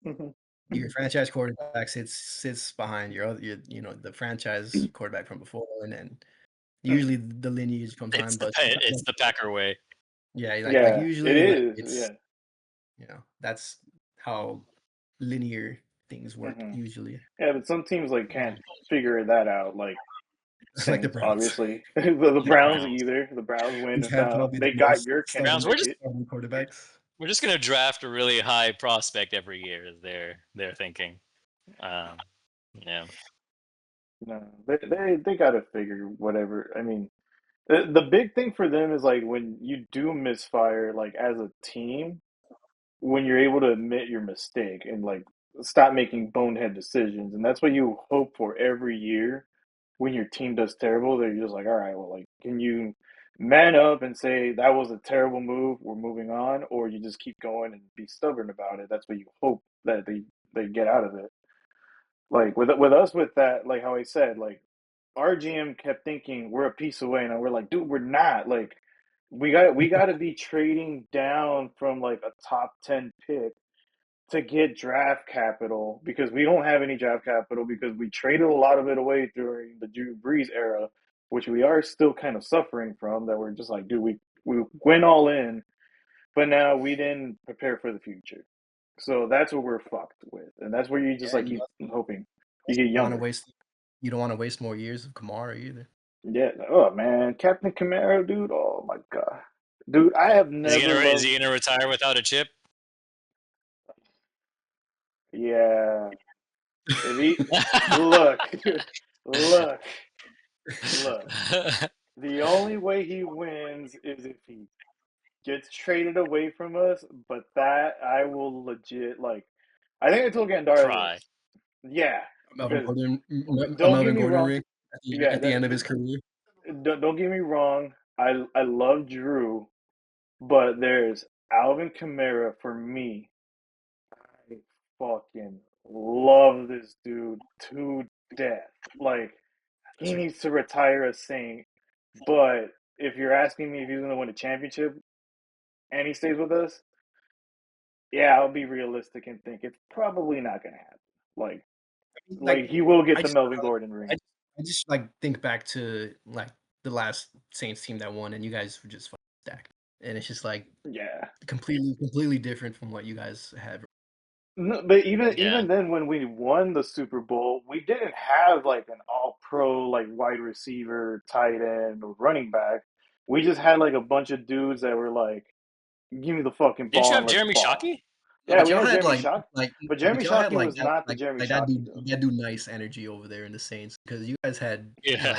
Mhm. your franchise quarterback sits behind the franchise quarterback from before, and then usually Mhm. the lineage comes on. But It's the Packer way. yeah, like Yeah, it usually like is. it's Yeah. that's how linear things work Mhm. usually. Yeah, but some teams like can't figure that out. Like Like the Saints, Browns. obviously. The The Browns Browns. either. The Browns win We've had without probably the they got most your Kenny Browns. Pickett. stubborn quarterbacks. We're just gonna draft a really high prospect every year. Is their thinking? Um, yeah. No, they got to figure whatever. I mean, the big thing for them is like when you do misfire, like as a team, when you're able to admit your mistake and like stop making bonehead decisions, and that's what you hope for every year. When your team does terrible, they're just like, all right, well, like, can you man up and say that was a terrible move, we're moving on, or you just keep going and be stubborn about it? That's what you hope that they get out of it. Like with us with that, like how I said, like our GM kept thinking we're a piece away, and we're like, dude, we're not. Like, we got to be trading down from like a top 10 pick to get draft capital because we don't have any draft capital because we traded a lot of it away during the Drew Brees era, which we are still kind of suffering from. That we're just like, dude, we went all in, but now we didn't prepare for the future. So that's what we're fucked with, and that's where you just Yeah, like and keep hoping you get want to younger. waste. You don't want to waste more years of Kamara either. Yeah. Oh man, Captain Camaro, dude. Oh my god, dude. I have never Is loved. he gonna retire without a chip? Yeah. If he look, look, look. The only way he wins is if he gets traded away from us. But that I will legit like. I think I told Gandara Cry. this. Yeah, Melvin because Gordon, don't get Melvin me Gordon wrong. ring Yeah, at the end of his career. don't get me wrong. I love Drew, but there's Alvin Kamara for me. I fucking love this dude to death. Like he needs to retire a Saint. But if you're asking me if he's going to win a championship and he stays with us, yeah, I'll be realistic and think it's probably not going to happen. Like, Like he will get I the just, Melvin Gordon I, ring. I just like think back to like the last Saints team that won, and you guys were just fucking stacked, and it's just like Yeah. completely different from what you guys had. No, but Yeah. even then, when we won the Super Bowl, we didn't have like an all pro like wide receiver, tight end, or running back. We just had like a bunch of dudes that were like, "Give me the fucking Didn't you ball and have let's Jeremy ball." Shockey? Yeah, Yeah, but we y'all had had Jeremy Shock, but Jeremy but y'all had Shockey was not the Jeremy that Shockey though. dude nice energy over there in the Saints because you guys had Yeah.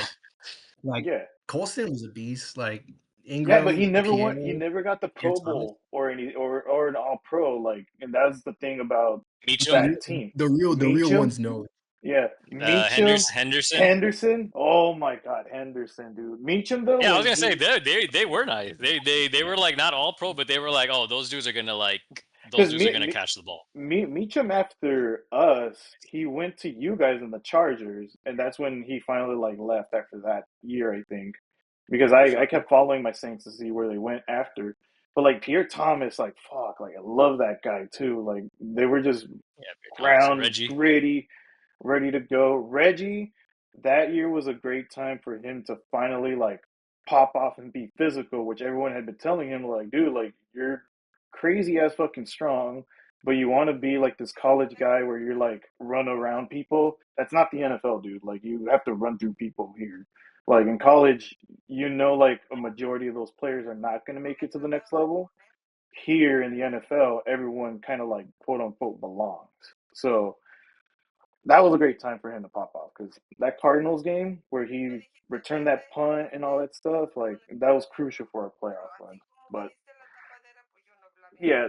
like Yeah, Colston was a beast, like yeah, but he Ingram, never won. He Pierre, never got the Pierre Pro Thomas. Bowl or an All Pro. Like, and that's the thing about Meacham, that team. The real Meacham, ones know. yeah, Meacham, Henderson. Henderson. Oh my God, Henderson, dude. Meacham though, Yeah, I was when gonna say he they were nice. They were like not all pro, but they were like, oh, those because dudes are gonna catch the ball. Meacham after us, he went to you guys in the Chargers, and that's when he finally like left after that year, I think. Because I kept following my Saints to see where they went after. But like Pierre Thomas, like fuck, like I love that guy too. Like they were just Yeah, Beard Thomas, ground Reggie. gritty, ready to go. Reggie, that year was a great time for him to finally like pop off and be physical, which everyone had been telling him, like, dude, like you're crazy ass fucking strong, but you want to be like this college guy where you're like run around people. That's not the NFL, dude. Like you have to run through people here. Like in college, like a majority of those players are not going to make it to the next level. Here in the NFL, everyone kind of like quote unquote belongs. So that was a great time for him to pop off because that Cardinals game where he returned that punt and all that stuff, like that was crucial for our playoff run. But yeah,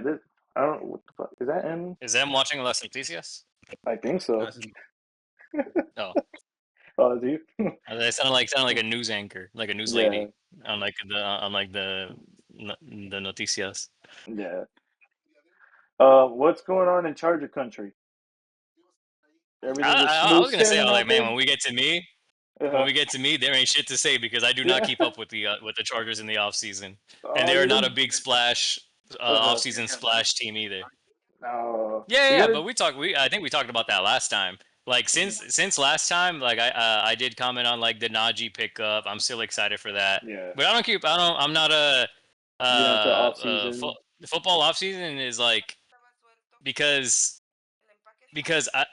I don't know what the fuck is that in? Is them watching Las Noticias? I think so. No, Oh, do you? they sounded like a news anchor, like a news Yeah, lady on like the Noticias. yeah. What's going on in Charger country? Everything just I smooth was gonna say, I sailing was like, out man, there. when Uh-huh. we get to me, there ain't shit to say because I do not Yeah. keep up with the Chargers in the off season, and Oh, they are you not a don't. big splash off Uh-huh. season splash team either. No, Yeah, you yeah, gotta. but I think we talked about that last time. Like since last time, like I did comment on like the Najee pickup. I'm still excited for that, Yeah, but I'm not a you're not the off fo- season. football off season is like because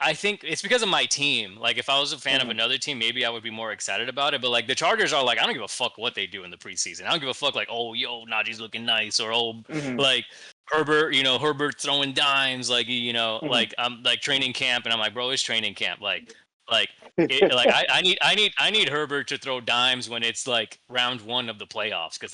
I think it's because of my team. Like, if I was a fan of Mm-hmm. another team, maybe I would be more excited about it. But like the Chargers are like, I don't give a fuck what they do in the preseason. I don't give a fuck like, oh, yo, Najee's looking nice, or oh, Mm-hmm. like Herbert throwing dimes, like Mm-hmm. like I'm like training camp, and I'm like, bro, it's training camp, like. Like I need Herbert to throw dimes when it's like round one of the playoffs because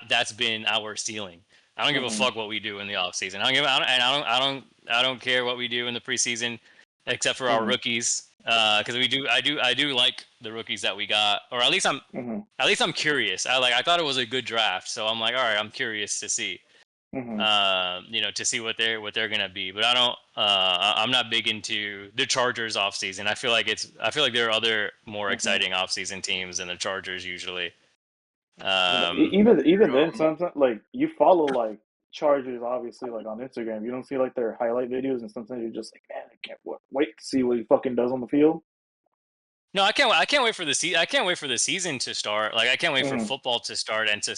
that's been our ceiling. I don't give a Mm-hmm. fuck what we do in the offseason. I don't care what we do in the preseason, except for our Mm-hmm. rookies. Because I do like the rookies that we got, or Mm-hmm. at least I'm curious. I thought it was a good draft, so I'm like, all right, I'm curious to see. To see what they're gonna be. But I don't. I'm not big into the Chargers offseason. I feel like there are other more exciting offseason teams than the Chargers usually. Even then, sometimes like you follow like Chargers, obviously, like on Instagram. You don't see like their highlight videos, and sometimes you're just like, man, I can't wait to see what he fucking does on the field. No, I can't. I can't wait for the I can't wait for the season to start. Like I can't wait for Mm-hmm. football to start and to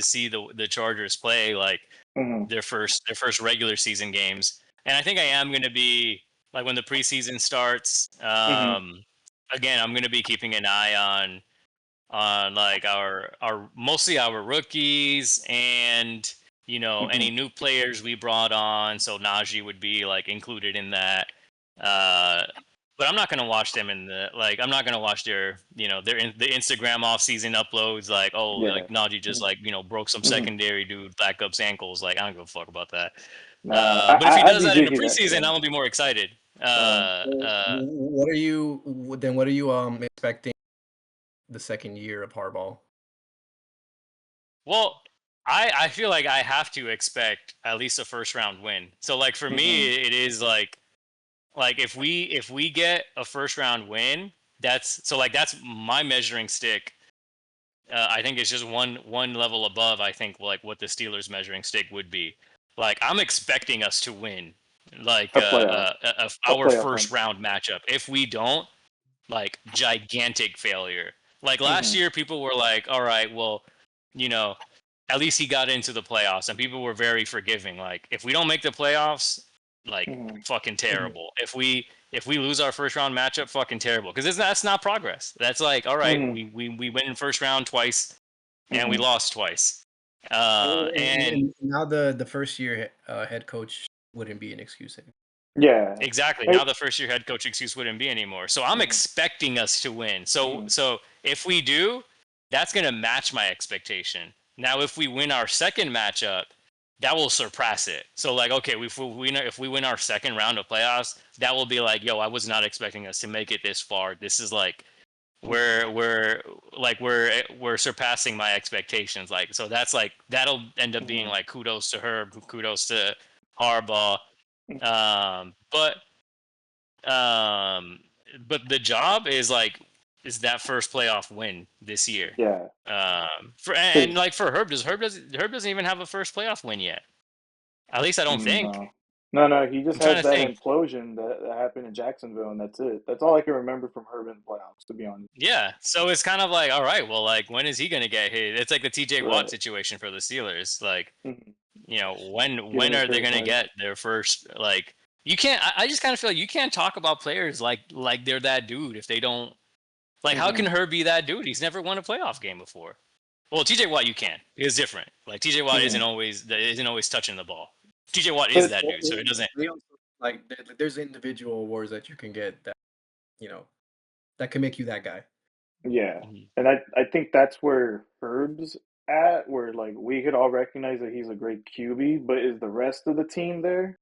see the Chargers play like Mm-hmm. their first regular season games. And I think I am going to be like when the preseason starts. Mm-hmm. Again, I'm going to be keeping an eye on like our mostly our rookies and any new players we brought on. So Najee would be like included in that. But I'm not gonna watch them in the like. I'm not gonna watch the Instagram off season uploads like Yeah. like Najee just like broke some Mm-hmm. secondary dude backup's ankles. Like I don't give a fuck about that. Nah, But if he I does be that in the jiggy that. preseason, Yeah. I'm gonna be more excited. What are you expecting the second year of Harbaugh? Well, I feel like I have to expect at least a first round win. So like for me, it is like if we get a first round win, that's my measuring stick. I think it's just one level above. I think like what the Steelers measuring stick would be. Like I'm expecting us to win, like A playoff, a our playoff run. first round matchup. If we don't, like gigantic failure. Like last Mm-hmm. year, people were like, "All right, well, you know, at least he got into the playoffs," and people were very forgiving. Like if we don't make the playoffs, like Mm-hmm. fucking terrible. If we lose our first round matchup, fucking terrible. Because that's not progress. That's like, all right, Mm-hmm. we win in first round twice and we Mm-hmm. lost twice. And And now the first year head coach wouldn't be an excuse anymore. Yeah. exactly. Hey. Now the first year head coach excuse wouldn't be anymore. So I'm Mm-hmm. expecting us to win. So Mm-hmm. so if we do, that's gonna match my expectation. Now if we win our second matchup, that will surpass it. So like okay, if we win our second round of playoffs, that will be like, yo, I was not expecting us to make it this far. This is like we're surpassing my expectations. Like so that's like that'll end up being Mm-hmm. like kudos to Herb, kudos to Harbaugh. Mm-hmm. But um, but the job is that first playoff win this year. Yeah. For and Because like for Herb doesn't even have a first playoff win yet. At least I don't think. no, no, he just I'm trying has to that think. implosion that happened in Jacksonville, and that's it. That's all I can remember from Herb in the playoffs, to be honest. Yeah, so it's kind of like, all right, well, like when is he gonna get hit? It's like the T.J. Watt Right. situation for the Steelers. Like, Mm-hmm. when Getting his are they first gonna win. get their first like? You can't. I just kind of feel like you can't talk about players like they're that dude if they don't. Like, how Mm-hmm. can Herb be that dude? He's never won a playoff game before. Well, T.J. Watt, you can. It's different. Like T.J. Watt Mm-hmm. isn't always touching the ball. T.J. Watt is But that dude, so it doesn't. They also, like there's individual awards that you can get that that can make you that guy. yeah, Mhm. and I think that's where Herb's at, where like we could all recognize that he's a great QB, but is the rest of the team there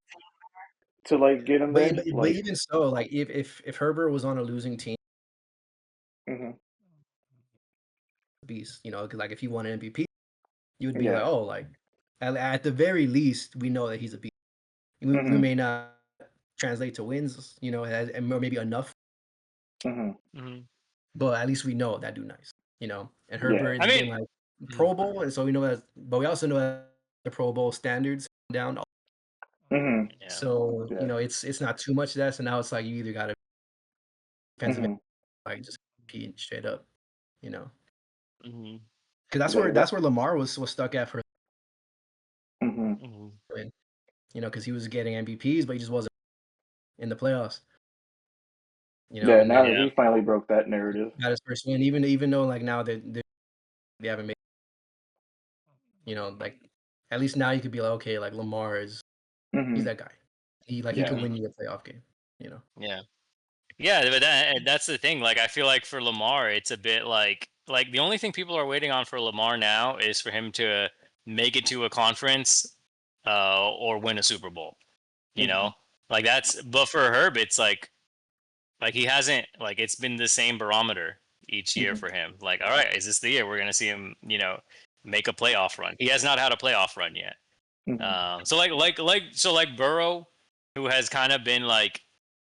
to like get him But, there? but Like, even so, like if Herbert was on a losing team, mm-hmm. beast, 'cause, like if he won an MVP, you would be like, Yeah. oh, like at the very least, we know that he's a beast. We Mm-hmm. may not translate to wins, and maybe enough, Mm-hmm. Mhm. but at least we know that dude nice, And Yeah. Herbert's I been mean, like mhm. Pro Bowl, and so we know that. But we also know that the Pro Bowl standards down. Mm-hmm. Yeah. So Yeah. it's not too much of that. So now it's like you either got to defensive end, Mm-hmm. like just compete straight up, you know. Mhm. Because that's Yeah. where Lamar was stuck at for Mm-hmm. Mhm. win, because he was getting MVPs, but he just wasn't in the playoffs, Yeah. and Now then that Yeah. he finally broke that narrative. got his first win. Even though like now they haven't made, like at least now you could be like, okay, like Lamar he's Mm-hmm. that guy. He Yeah. could win Mhm. you a playoff game. Yeah. Yeah, but that's the thing. Like, I feel like for Lamar, it's a bit like the only thing people are waiting on for Lamar now is for him to make it to a conference, or win a Super Bowl. You Mm-hmm. know, like that's. But for Herb, it's like he hasn't like it's been the same barometer each year Mm-hmm. for him. Like, all right, is this the year we're gonna see him? Make a playoff run? He has not had a playoff run yet. So like Burrow, who has kind of been like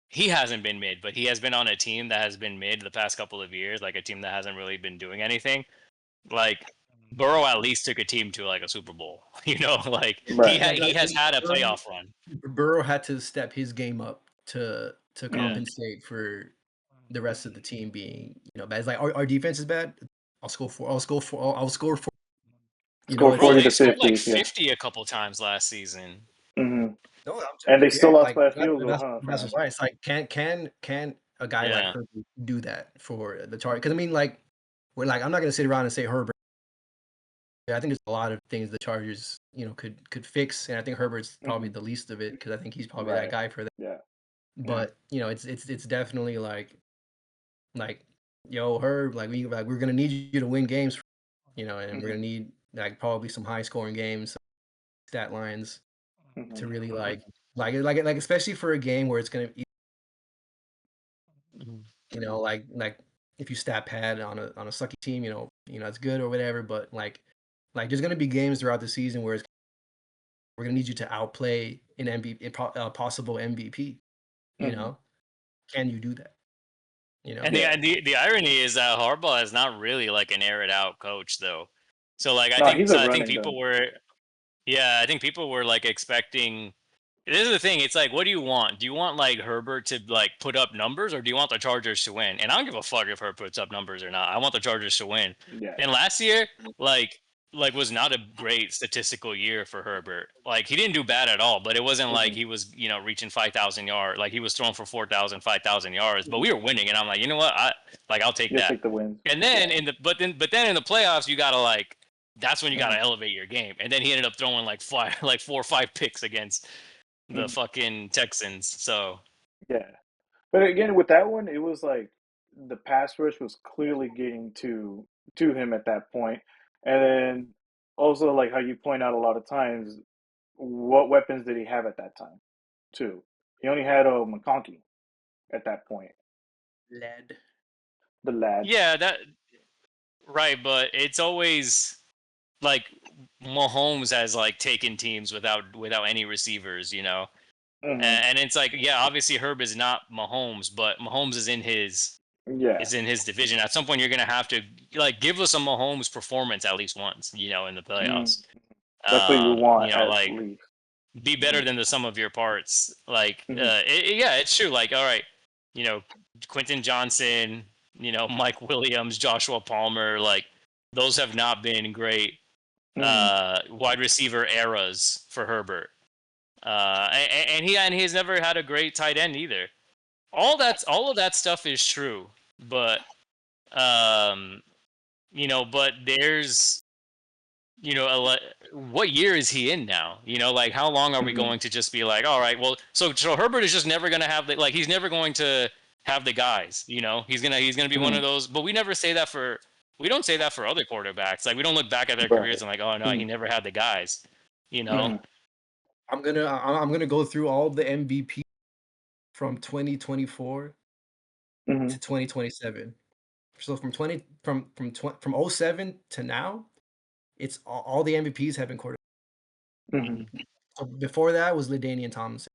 he hasn't been mid, but he has been on a team that has been mid the past couple of years, like a team that hasn't really been doing anything. Like Burrow at least took a team to like a Super Bowl, like Right. he has had a playoff run. Burrow had to step his game up to Yeah. compensate for the rest of the team being bad. It's like our defense is bad. I'll score four. I'll score four. I'll score four. Score it's 40 Bro, to they scored 50. like Yeah. 50 a couple times last season. hmm No, And they still lost like by a field goal, huh? that's what's right. It's like can a guy like Yeah. Herbert do that for the Chargers? Because I mean, like we're like I'm not gonna sit around and say Herbert. I think there's a lot of things the Chargers could fix, and I think Herbert's probably the least of it because I think he's probably that Right. guy for that. Yeah. But it's definitely like yo Herb, like we're gonna need you to win games, and we're gonna need like probably some high scoring games, some stat lines to really like especially for a game where it's gonna like if you stat pad on a sucky team, it's good or whatever, but like there's gonna be games throughout the season where we're gonna need you to outplay an MVP, possible MVP. Can you do that? And the irony is that Harbaugh is not really like an air it out coach though. So like I think people were like expecting. This is the thing. It's like, what do you want? Do you want like Herbert to like put up numbers, or do you want the Chargers to win? And I don't give a fuck if Herbert puts up numbers or not. I want the Chargers to win. Yeah. And last year, like was not a great statistical year for Herbert. Like he didn't do bad at all, but it wasn't like he was reaching 5,000 yards. Like he was throwing for 4,000, 5,000 yards. But we were winning, and I'm like, you know what? I'll take that. Take the wins. And then but then in the playoffs, you gotta like. That's when you gotta elevate your game. And then he ended up throwing like 4 or 5 picks against the fucking Texans. So yeah, but again with that one, it was like the pass rush was clearly getting to him at that point, and then also like how you point out a lot of times, what weapons did he have at that time? Too, he only had McConkey at that point. The lad. Yeah, that right, but it's always like Mahomes has like taken teams without any receivers, and it's like obviously Herb is not Mahomes, but Mahomes is in his division. At some point, you're gonna have to like give us a Mahomes performance at least once, in the playoffs. That's what you want, like least. Be better than the sum of your parts. Like, it's true. Like, all right, Quentin Johnson, Mike Williams, Joshua Palmer, like those have not been great wide receiver eras for Herbert. And he's never had a great tight end either. All of that stuff is true, but but there's what year is he in now? Like how long are we going to just be like, all right, well, so Herbert is just never going to have he's never going to have the guys, he's going to be one of those, but we don't say that for other quarterbacks. Like we don't look back at their careers and like, oh no, he never had the guys, I'm gonna go through all the MVP from 2024 to 2027. So from 07 to now, it's all the MVPs have been quarterbacks. So before that was LaDainian Tomlinson,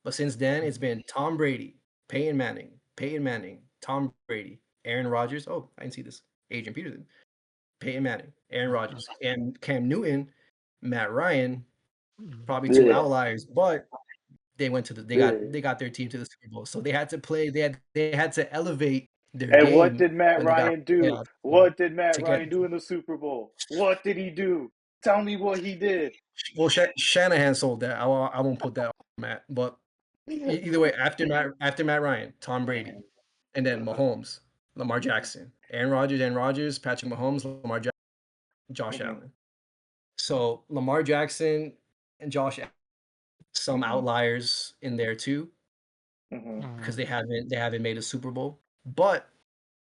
but since then it's been Tom Brady, Peyton Manning, Tom Brady, Aaron Rodgers. Oh, I didn't see this. Adrian Peterson, Peyton Manning, Aaron Rodgers, and Cam Newton, Matt Ryan. Probably two outliers, but they went to they got their team to the Super Bowl, so they had to play. They had to elevate their game. And what did Matt Ryan do? What did Matt Ryan do in the Super Bowl? What did he do? Tell me what he did. Well, Shanahan sold that. I won't put that on Matt, but either way, after Matt Ryan, Tom Brady, and then Mahomes, Lamar Jackson, Aaron Rodgers, Patrick Mahomes, Lamar Jackson, Josh Allen. So Lamar Jackson and Josh Allen, some outliers in there too, because they haven't made a Super Bowl, but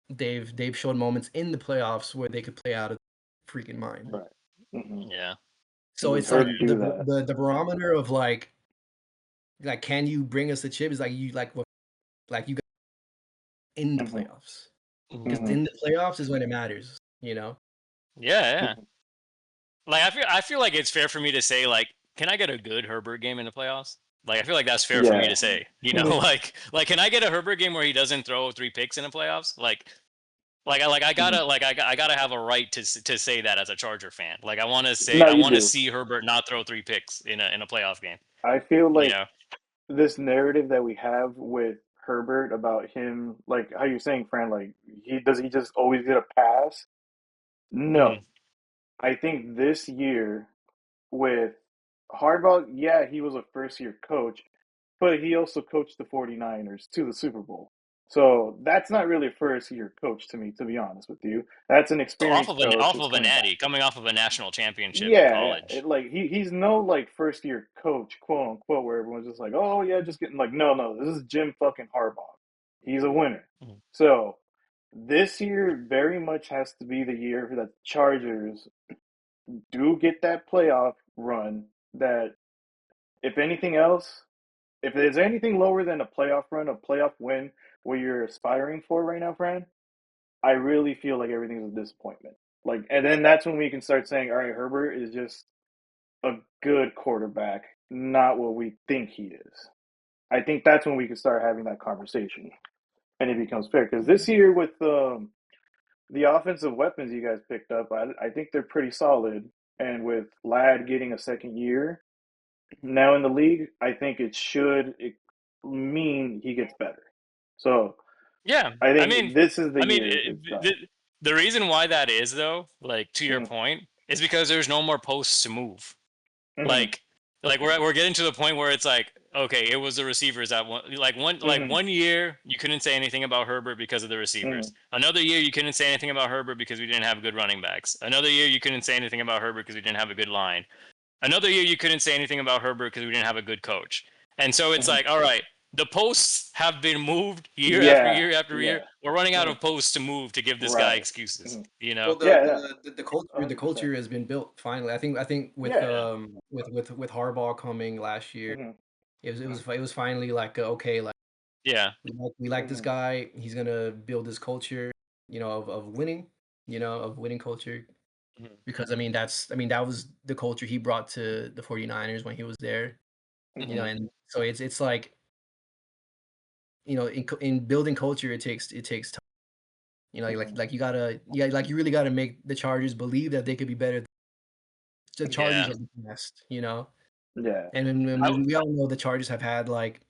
they've shown moments in the playoffs where they could play out of their freaking mind. Right. Yeah. So it's like the barometer of like can you bring us the chip is like you got in the playoffs, because in the playoffs is when it matters. Yeah. like I feel like it's fair for me to say like, can I get a good Herbert game in the playoffs? Like I feel like that's fair for me Yeah. to say. You know, like can I get a Herbert game where he doesn't throw 3 picks in the playoffs? I gotta I gotta have a right to say that as a Charger fan. Like No, I you want to do. see Herbert not throw 3 picks in a playoff game. I feel You like know. this narrative that we have with Herbert about him, like how you're saying, Fran, like he just always get a pass? No. Mhm. I think this year with Harbaugh, yeah, he was a first year coach, but he also coached the 49ers to the Super Bowl. So that's not really a first year coach to me, to be honest with you. That's an So experienced coach off who's of a coming back. natty, coming off of a national championship in Yeah, college. like he's no like first year coach, quote unquote, where everyone's just like, oh yeah, just getting like, no, this is Jim fucking Harbaugh. He's a winner. Mhm. So this year very much has to be the year that the Chargers do get that playoff run. That if anything else, if there's anything lower than a playoff run, a playoff win, what you're aspiring for right now, Fran, I really feel like everything's a disappointment. Like, and then that's when we can start saying, all right, Herbert is just a good quarterback, not what we think he is. I think that's when we can start having that conversation, and it becomes fair. Because this year, with the offensive weapons you guys picked up, I think they're pretty solid. And with Ladd getting a second year now in the league, I think it mean he gets better. So Yeah, I I mean, think this is the I mean, year it's done. the reason why that is though, like to your Mm-hmm. point, is because there's no more posts to move. Mm-hmm. Like, we're getting to the point where it's like, okay, it was the receivers that Mm-hmm. one year you couldn't say anything about Herbert because of the Mm-hmm. receivers. Another year you couldn't say anything about Herbert because we didn't have good running backs. Another year you couldn't say anything about Herbert because we didn't have a good line. Another year you couldn't say anything about Herbert because we didn't have a good coach. And so it's Mm-hmm. like, all right, the posts have been moved year after Yeah. year after year. Yeah. We're running out Mm-hmm. of posts to move to give this guy Right. excuses. Mm-hmm. You Well, know? Yeah. Yeah. the 100%. culture has been built finally. I think with Yeah. Yeah. with Harbaugh coming last year, Mm-hmm. it was finally like okay, like Yeah. we like this Mm-hmm. guy. He's gonna build this culture, of winning, of winning culture. Mhm. Because that was the culture he brought to the 49ers when he was there. Mm-hmm. And so it's like, in building culture, it takes time. Mm-hmm. You really gotta make the Chargers believe that they could be better. The Chargers Yeah. are the best. Yeah. And I w- we all know the Chargers have had like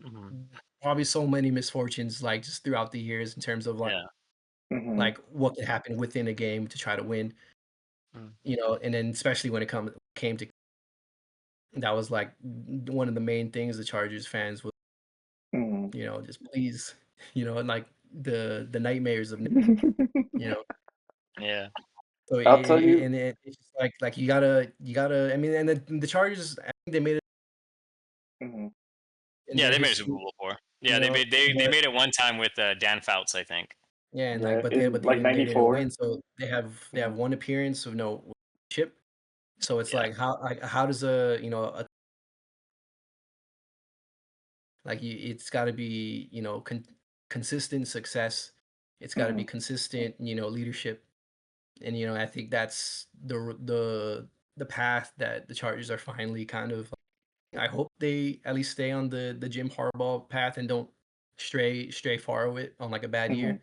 mhm. probably so many misfortunes like just throughout the years in terms of like Yeah. Mm-hmm. like what could happen within a game to try to win. Mhm. And then especially when it came to that was like one of the main things the Chargers fans would, Mm-hmm. just please, and like the nightmares of, you know. Yeah. So I'll tell you. it's just like you gotta. I mean, and the Chargers, I think they made it Mm-hmm. in Yeah, their they made a Super history, Bowl before. Yeah, they but made it one time with Dan Fouts, I think. yeah, and like Yeah. but they In but they like didn't win, '94. so they have Mm-hmm. one appearance of no chip. So it's Yeah. like how does a like it's got to be consistent success. It's got to Mm-hmm. be consistent leadership. And I think that's the path that the Chargers are finally kind of. I hope they at least stay on the Jim Harbaugh path and don't stray far of it on like a bad Mm-hmm. year.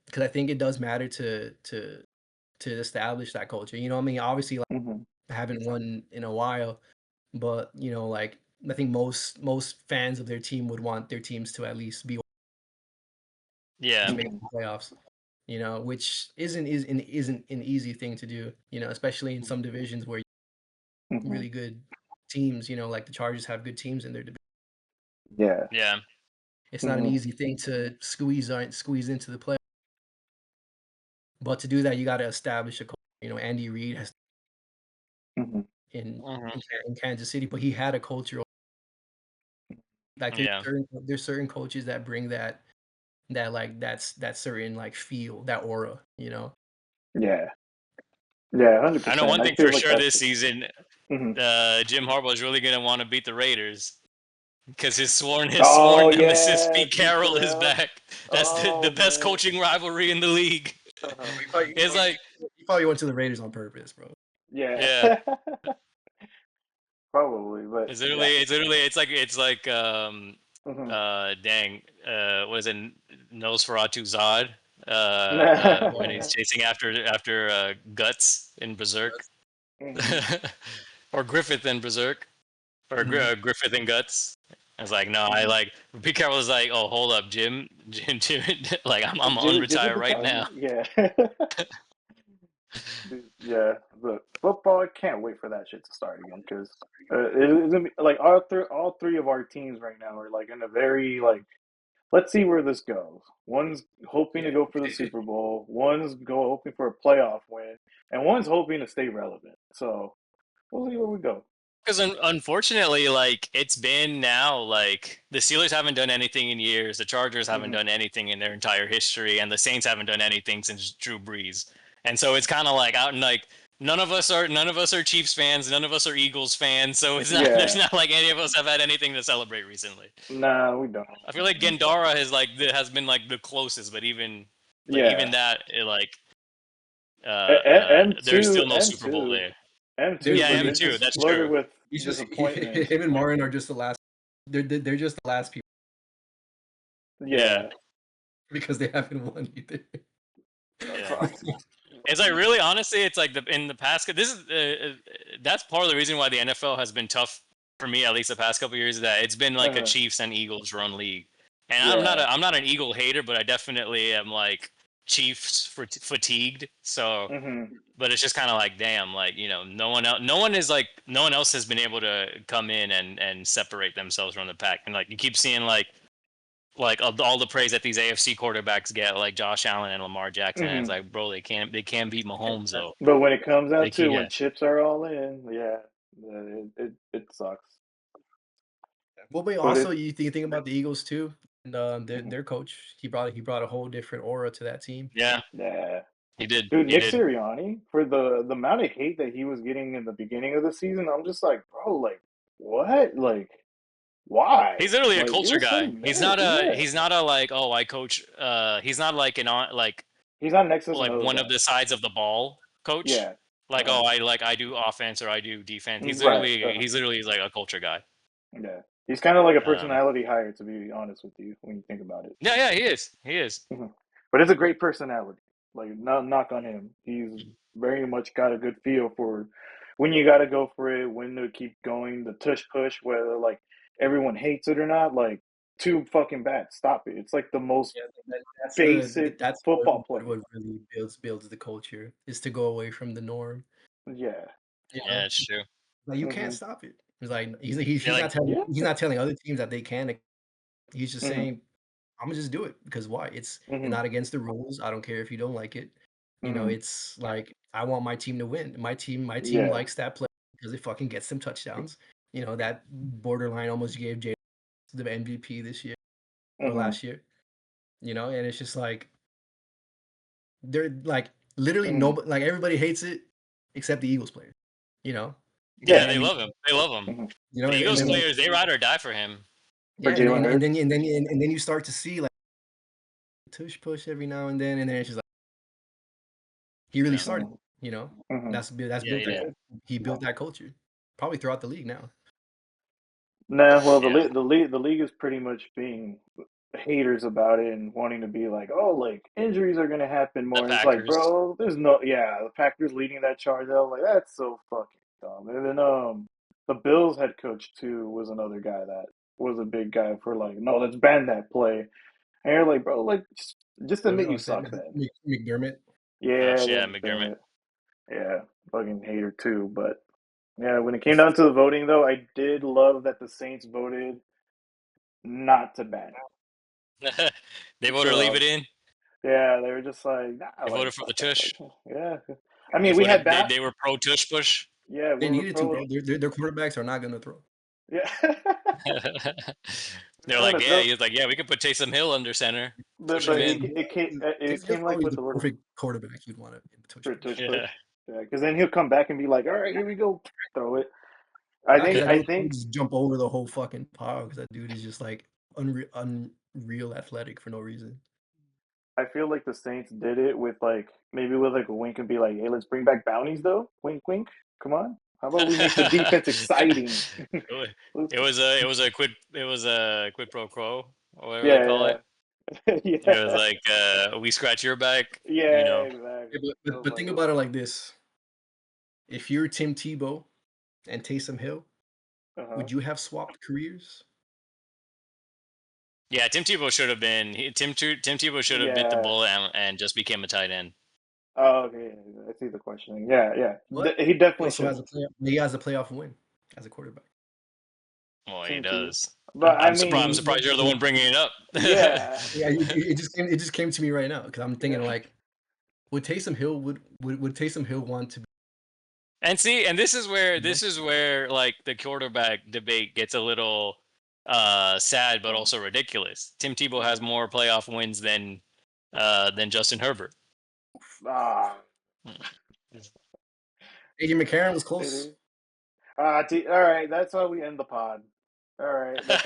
Because I think it does matter to establish that culture. I mean, obviously, like, Mm-hmm. I haven't won in a while, but like I think most fans of their team would want their teams to at least be Yeah. make the playoffs. Which isn't an easy thing to do. Especially in some divisions where Mm-hmm. really good teams. Like the Chargers have good teams in their division. Yeah. Yeah. It's not an Mm-hmm. easy thing to squeeze into the play. But to do that, you got to establish a culture. Andy Reid has Mm-hmm. in Mhm. in Kansas City, but he had a culture like Yeah. there's certain coaches that bring that like that certain like feel, that aura. Yeah. Yeah. I know 100%. one I thing for feel like sure that's. this season, Mm-hmm. Jim Harbaugh is really gonna want to beat the Raiders because his sworn Oh nemesis yeah, Pete Pete Carroll is Carroll. back. That's the Oh best man. coaching rivalry in the league. Uh-huh. He probably, It's like he probably went to the Raiders on purpose, bro. Yeah. Yeah. Probably, but It's yeah. literally, Mhm. dang, was it Nosferatu Zod? When he's chasing after Guts in Berserk, Mhm. or Griffith in Berserk, or Mhm. Griffith in Guts. I was like, no, I like. Pete Carroll was like, oh, hold up, Jim, like I'm on Jimmy retire right now. Pitaro? Yeah. Dude, yeah. Look, football, I can't wait for that shit to start again because it's gonna be like all three of our teams right now are like in a very like let's see where this goes. One's hoping to Yeah. go for the Super Bowl, one's hoping for a playoff win, and one's hoping to stay relevant. So we'll see where we go. Because unfortunately, like it's been now, like the Steelers haven't done anything in years, the Chargers haven't Hmm. done anything in their entire history, and the Saints haven't done anything since Drew Brees. And so it's kind of like out and like none of us are Chiefs fans, none of us are Eagles fans, so it's not there's Yeah. not like any of us have had anything to celebrate recently. Nah, we don't. I feel like Gendara has been like the closest, but even Yeah. that there's still M2, no Super Bowl M2, there. M2, There's Yeah, but him they're too. just That's loaded true. with he's just disappointment. him and Martin are just the last. They're just the last people Yeah, Yeah. because they haven't won either. yeah. Fuck. It's like really, honestly, it's like in the past. This is that's part of the reason why the NFL has been tough for me, at least the past couple years. Is that it's been like a Uh-huh. Chiefs and Eagles run league, and Yeah. I'm not an Eagle hater, but I definitely am like Chiefs fatigued. So, Hmm. but it's just kind of like, damn, like no one else has been able to come in and separate themselves from the pack, and like you keep seeing like all the praise that these AFC quarterbacks get, like Josh Allen and Lamar Jackson. And it's Hmm. like, bro, they can't beat Mahomes though. But when it comes They out can, to yeah, when chips are all in, yeah, it sucks. Well, but But also it, you think about the Eagles too, and mhm. their coach he brought a whole different aura to that team. yeah, Yeah. he did, Dude, he Nick did. Sirianni, for the amount of hate that he was getting in the beginning of the season, I'm just like, bro, like, what? Like, He's why? literally a Like, it culture was so guy. mad. Yeah. He's not a like, oh, I coach. He's not like an on He's not an X's and like O's one of guy. the sides of the ball coach. Yeah. Like, Uh-huh. oh, I do offense or I do defense. Right. Uh-huh. He's literally like a culture guy. Yeah. He's kind of like a Um, personality hire, to be honest with you, when you think about it. yeah, he is. He is. Mhm. But it's a great personality. Like, not knock on him. He's very much got a good feel for when you got to go for it, when to keep going, the tush push, whether like everyone hates it or not. Like, too fucking bad. Stop it. It's like the most Yeah, basic that's football play. what really builds the culture is to go away from the norm. Yeah. You Yeah, know, it's true. like you can't Hmm. stop it. It's like Yeah, like Yeah. he's not telling other teams that they can. He's just Hmm. saying, "I'm gonna just do it because why? It's Hmm. not against the rules. I don't care if you don't like it. You know, Hmm. it's like I want my team to win. My team Yeah. likes that play because it fucking gets them touchdowns. You know, that borderline almost gave Jay the MVP this year or Hmm. last year. You know, and it's just like they're like literally Hmm. nobody like everybody hates it except the Eagles players. You know, yeah, Yeah. they and love him. They love him. Hmm. you know, The and Eagles then Hmm. players, they ride or die for him. For yeah, Jalen Hurts. and then you start to see like tush push every now and then it's just like he really Yeah, started. Hmm. You know, Hmm. that's yeah, built he that did. Yeah. culture. He built that culture probably throughout the league now. Nah, well, Yeah, the league is pretty much being haters about it and wanting to be like, oh, like injuries are gonna happen the more. And it's like, Packers. bro, there's no, yeah, the Packers leading that charge. I was like, that's so fucking dumb. And then the Bills head coach too was another guy that was a big guy for like, no, let's ban that play. And you're like, bro, like just admit you Oh, suck then. McDermott. Yeah, Yeah, yeah, McDermott. McDermott. Yeah, fucking hater too. But yeah, when it came down to the voting though, I did love that the Saints voted not to ban They it. voted to leave So it in. yeah, they were just like, nah, They like voted for the fuck that. tush. Like, yeah. I mean, we had They were pro tush push. yeah, we They were needed to, pro. bro. Their quarterbacks are not gonna throw. Yeah. They're I'm like, gonna yeah. throw, He was like, yeah, we could put Taysom Hill under center, push but him Yeah, in. it Taysom Hill's came like probably with the the word perfect quarterback you'd want in the tush for push. tush push. Yeah, Yeah, because then he'll come back and be like, all right, here we go, throw it. I Not because think that I dude can think just jump over the whole fucking pile because that dude is just like unreal athletic for no reason. I feel like the Saints did it with like maybe with like a wink and be like, hey, let's bring back bounties though. Wink, wink. Come on. How about we make the defense exciting? It was a quid pro quo, or whatever they call Yeah, it. yeah, It was yeah, like we scratch your back, yeah, Yeah, exactly. I was but like, think about it like this: if you're Tim Tebow and Taysom Hill, uh-huh. would you have swapped careers? Yeah, Tim Tebow should have been Tim Tebow should have bit the Yeah. bullet and just became a tight end. Oh, okay. I see the questioning. Yeah, yeah. But He he definitely also should. has he has a playoff win as a quarterback. Well, he Tim Tebow. does. But I I'm surprised. I'm mean, surprised you're the one bringing it up. yeah. Yeah, it just came to me right now because I'm thinking Yeah. like, would Taysom Hill would Taysom Hill want to be? And see, and this is where like the quarterback debate gets a little sad, but also ridiculous. Tim Tebow has more playoff wins than Justin Herbert. Ah, AJ McCarron was it close. is. All right. That's how we end the pod. All right. That's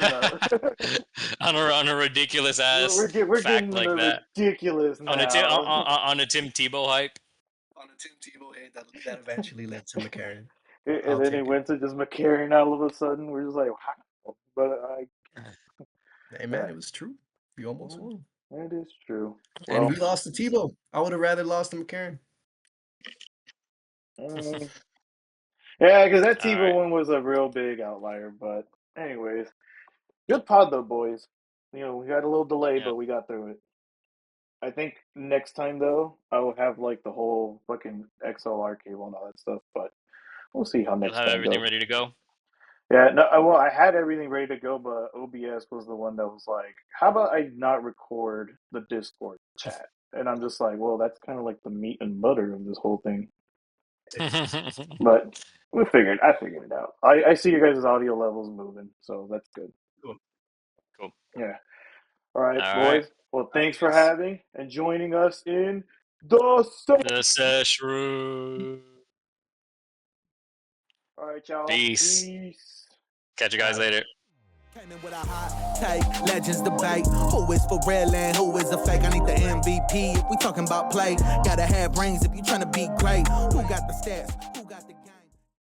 enough. on a ridiculous ass We're getting fact in like the that. ridiculous now. On a Tim Tebow hype. On a Tim Tebow hit that eventually led to McCarron. And I'll then he take it. went to just McCarron all of a sudden. We're just like, wow. But Hey man, it was true. We almost won. it is true. And Well, we lost to Tebow. I would have rather lost to McCarron. yeah, because that All Tebow right. one was a real big outlier. But anyways, good pod though, boys. You know, we got a little delay, Yeah. but we got through it. I think next time though, I will have like the whole fucking XLR cable and all that stuff. But we'll see how You'll next have time everything goes. ready to go. Yeah, no, well, I had everything ready to go, but OBS was the one that was like, "How about I not record the Discord chat?" And I'm just like, "Well, that's kind of like the meat and butter of this whole thing." But I figured it out. I see your guys' audio levels moving, so that's good. Cool. Yeah. All right, All right. boys. Well, thanks for having and joining us in the set. The Sesh'room. All right, y'all. Peace. Peace. Catch you guys later. Came in with a hot take, legends debate. Who is for real and who is a fake? I need the MVP if we talking about play. Gotta have rings if you trying to be great. Who got the stats? Who got the